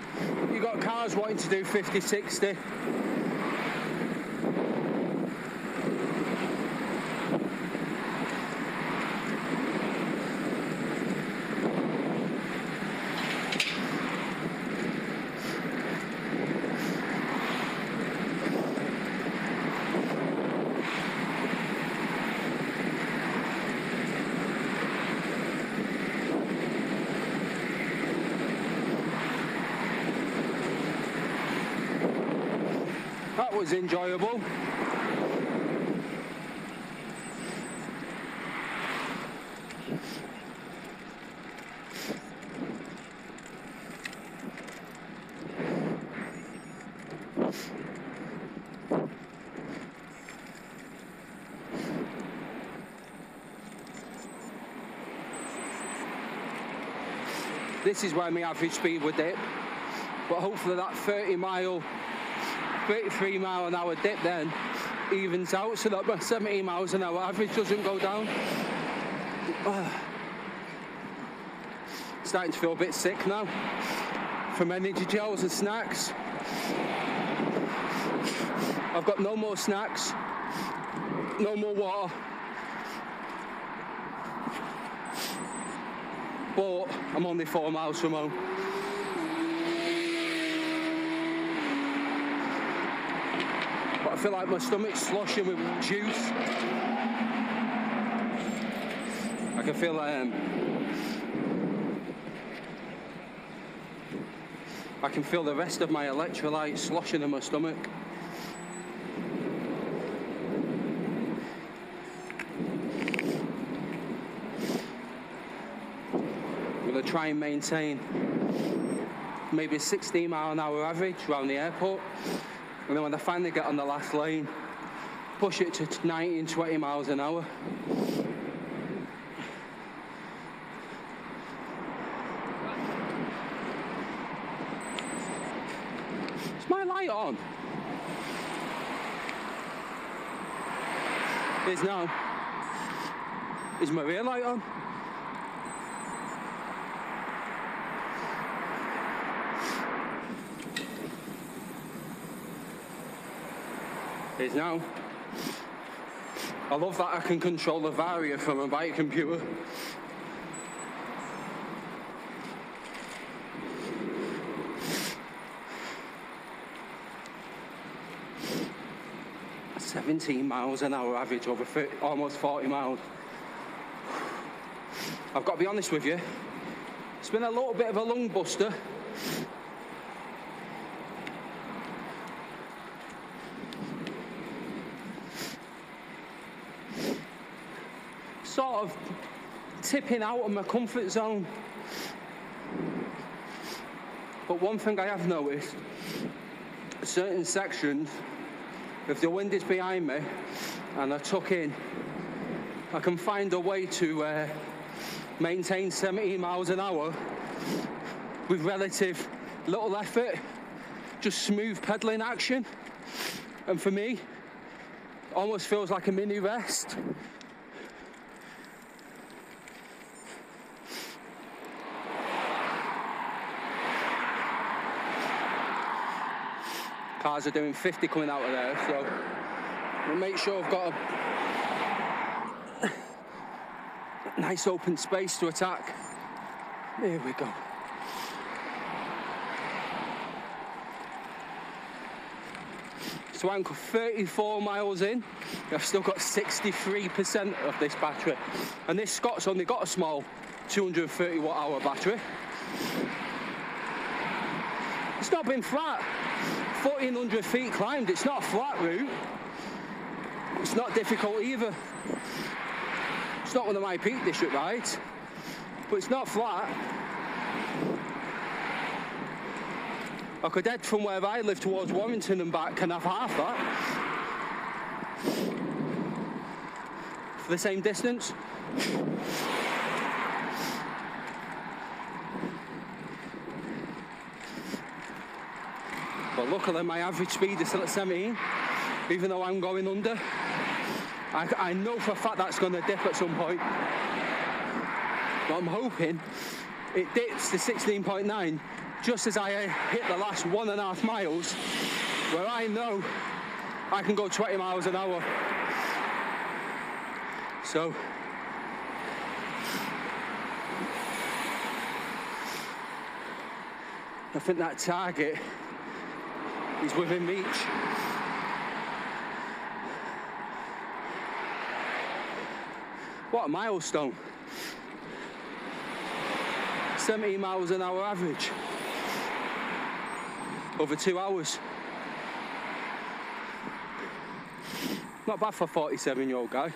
you've got cars wanting to do 50, 60. That was enjoyable. This is where my average speed would dip, but hopefully that 33 mile an hour dip then evens out so that my 17 miles an hour average doesn't go down. Starting to feel a bit sick now from energy gels and snacks. I've got no more snacks, no more water. but I'm only 4 miles from home. But I feel like my stomach's sloshing with juice. I can feel the rest of my electrolytes sloshing in my stomach. I'm going to try and maintain maybe a 16 mile an hour average around the airport, and then when I finally get on the last lane, push it to 19, 20 miles an hour. Is my light on? It is now. Is my rear light on? It is now. I love that I can control the varia from a bike computer. A 17 miles an hour average over 30, almost 40 miles. I've got to be honest with you, it's been a little bit of a lung buster. Sort of tipping out of my comfort zone. But one thing I have noticed, certain sections, if the wind is behind me and I tuck in, I can find a way to maintain 17 miles an hour with relative little effort, just smooth pedaling action. And for me, it almost feels like a mini rest. Cars are doing 50 coming out of there, so we'll make sure I've got a nice open space to attack. Here we go. So I'm 34 miles in. I've still got 63% of this battery. And this Scott's only got a small 230 watt hour battery. It's not been flat. 1,400 feet climbed, it's not a flat route. It's not difficult either. It's not one of my Peak District rides, but it's not flat. I could head from where I live towards Warrington and back and have half that for the same distance. But luckily my average speed is still at 17, even though I'm going under. I know for a fact that's going to dip at some point. But I'm hoping it dips to 16.9 just as I hit the last 1.5 miles, where I know I can go 20 miles an hour. So I think that target is within reach. What a milestone. 70 miles an hour average over 2 hours. Not bad for a 47-year-old guy.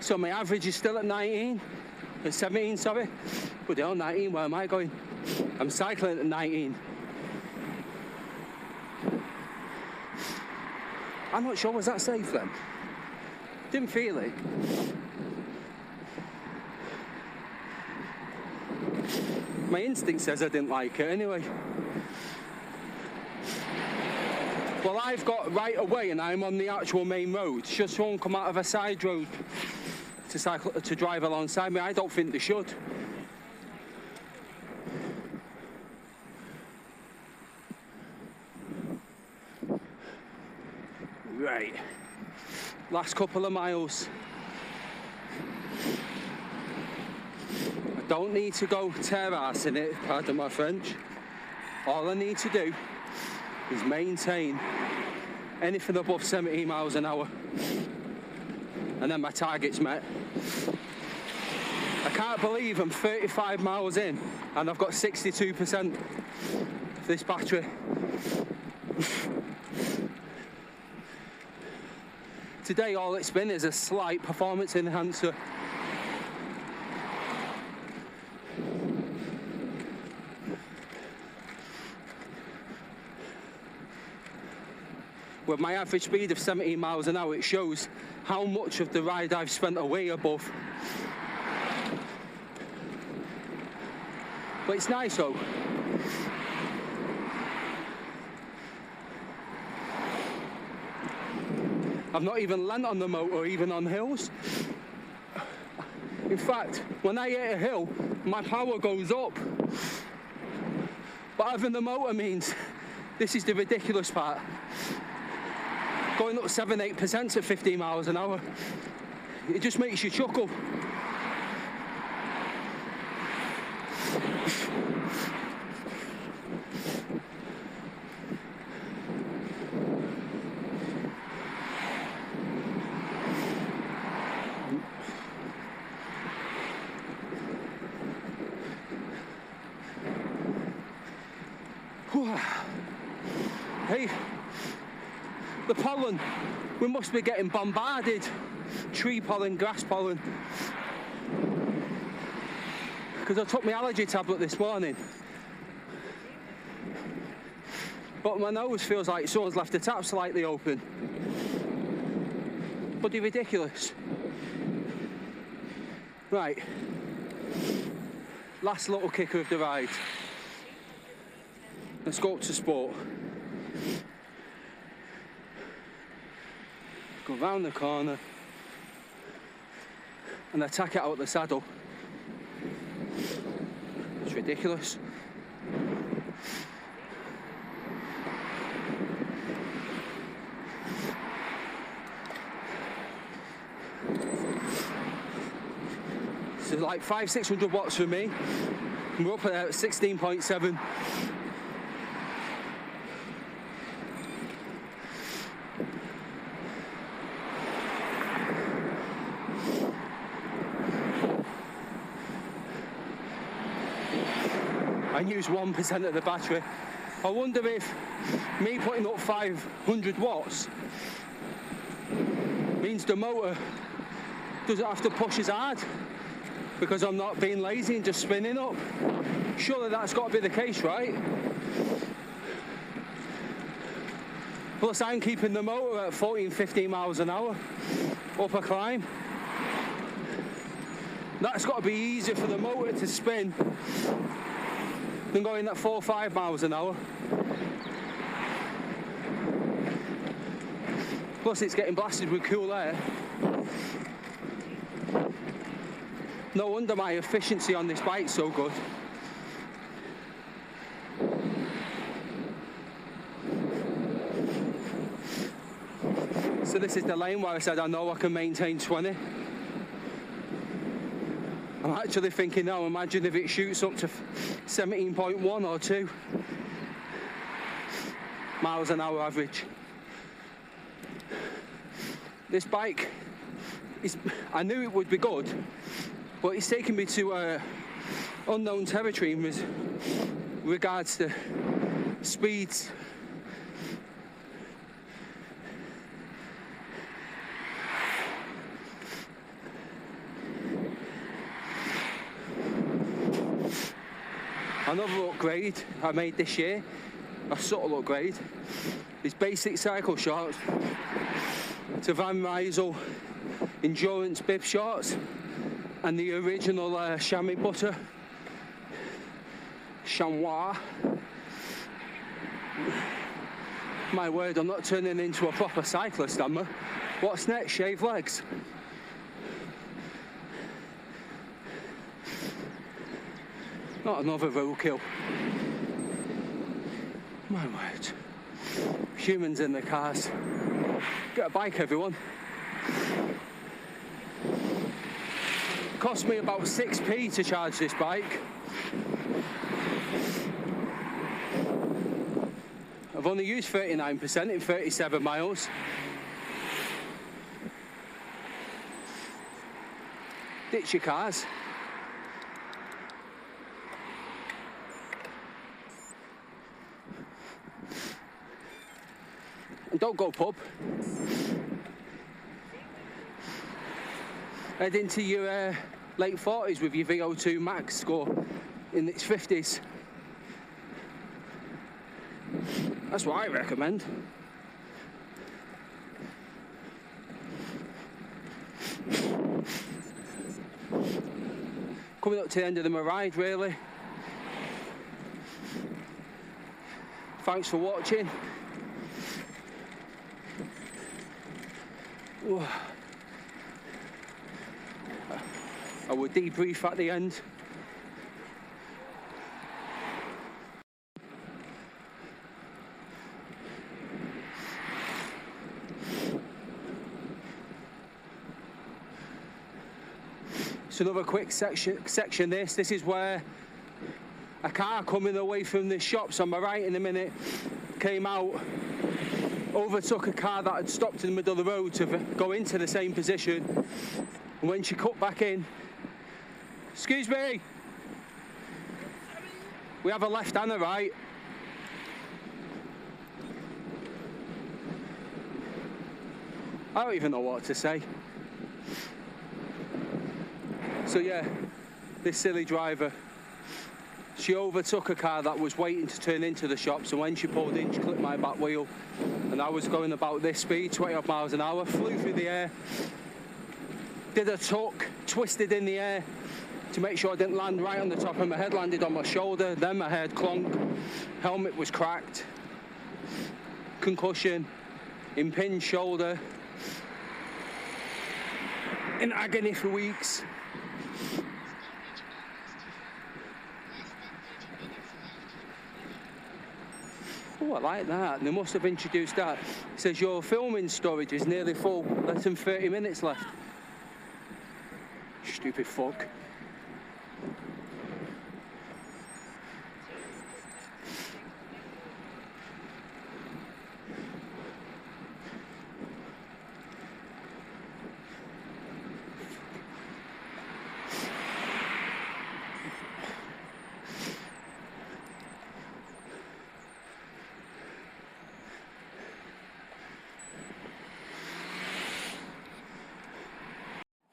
So my average is still at 19, at 17, sorry. But hell, 19, where am I going? I'm cycling at 19. I'm not sure, was that safe then? Didn't feel it. My instinct says I didn't like it anyway. Well, I've got right away and I'm on the actual main road. Should someone come out of a side road to drive alongside me? I don't think they should. Right. Last couple of miles. I don't need to go tear-assing it, pardon my French. All I need to do is maintain anything above 17 miles an hour. And then my target's met. I can't believe I'm 35 miles in and I've got 62% of this battery. Today all it's been is a slight performance enhancer. With my average speed of 17 miles an hour, it shows how much of the ride I've spent away above. But it's nice though. I've not even landed on the motor, even on hills. In fact, when I hit a hill, my power goes up. But having the motor means, this is the ridiculous part, going up 7-8% at 15 miles an hour. It just makes you chuckle. Hey, the pollen, we must be getting bombarded. Tree pollen, grass pollen. Because I took my allergy tablet this morning. But my nose feels like someone's left the tap slightly open. Bloody ridiculous. Right. Last little kicker of the ride. Let's go up to sport. Go round the corner and attack it out the saddle. It's ridiculous. So like 500-600 watts for me. We're up at 16.7. I use 1% of the battery. I wonder if me putting up 500 watts means the motor doesn't have to push as hard because I'm not being lazy and just spinning up. Surely that's got to be the case, right? Plus I'm keeping the motor at 14-15 miles an hour up a climb. That's got to be easier for the motor to spin than going at 4 or 5 miles an hour. Plus it's getting blasted with cool air. No wonder my efficiency on this bike's so good. So this is the lane where I said I know I can maintain 20. I'm actually thinking now, imagine if it shoots up to 17.1 or 2 miles an hour average. This bike, I knew it would be good, but it's taken me to unknown territory with regards to speeds. Another upgrade I made this year, a subtle upgrade, is basic cycle shorts to Van Rysel endurance bib shorts and the original chamois butter, chamois. My word, I'm not turning into a proper cyclist, am I? What's next? Shave legs? Not another roadkill. My word. Humans in the cars. Get a bike, everyone. Cost me about 6p to charge this bike. I've only used 39% in 37 miles. Ditch your cars. And don't go pub. Head into your late 40s with your VO2 max score in its 50s. That's what I recommend. Coming up to the end of my ride, really. Thanks for watching. I will debrief at the end. It's another quick section this is where a car coming away from the shops on my right in a minute came out, overtook a car that had stopped in the middle of the road to go into the same position, and when she cut back in, excuse me, we have a left and a right. I don't even know what to say. So yeah, this silly driver, she overtook a car that was waiting to turn into the shops, and when she pulled in, she clipped my back wheel, and I was going about this speed, 20 odd miles an hour, flew through the air, did a tuck, twisted in the air to make sure I didn't land right on the top of my head, landed on my shoulder, then my head clonk, helmet was cracked, concussion, impinged shoulder, in agony for weeks. Oh, I like that. They must have introduced that. It says your filming storage is nearly full, less than 30 minutes left. Stupid fuck.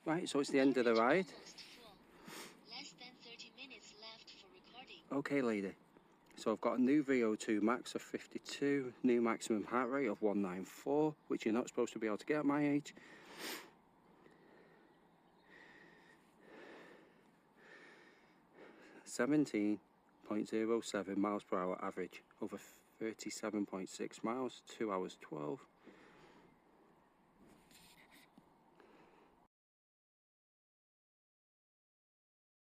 Right, so it's the end of the ride. Less than 30 minutes left for recording. Okay, lady. So I've got a new VO2 max of 52, new maximum heart rate of 194, which you're not supposed to be able to get at my age. (17.07 miles per hour average over 37.6 miles, 2 hours 12.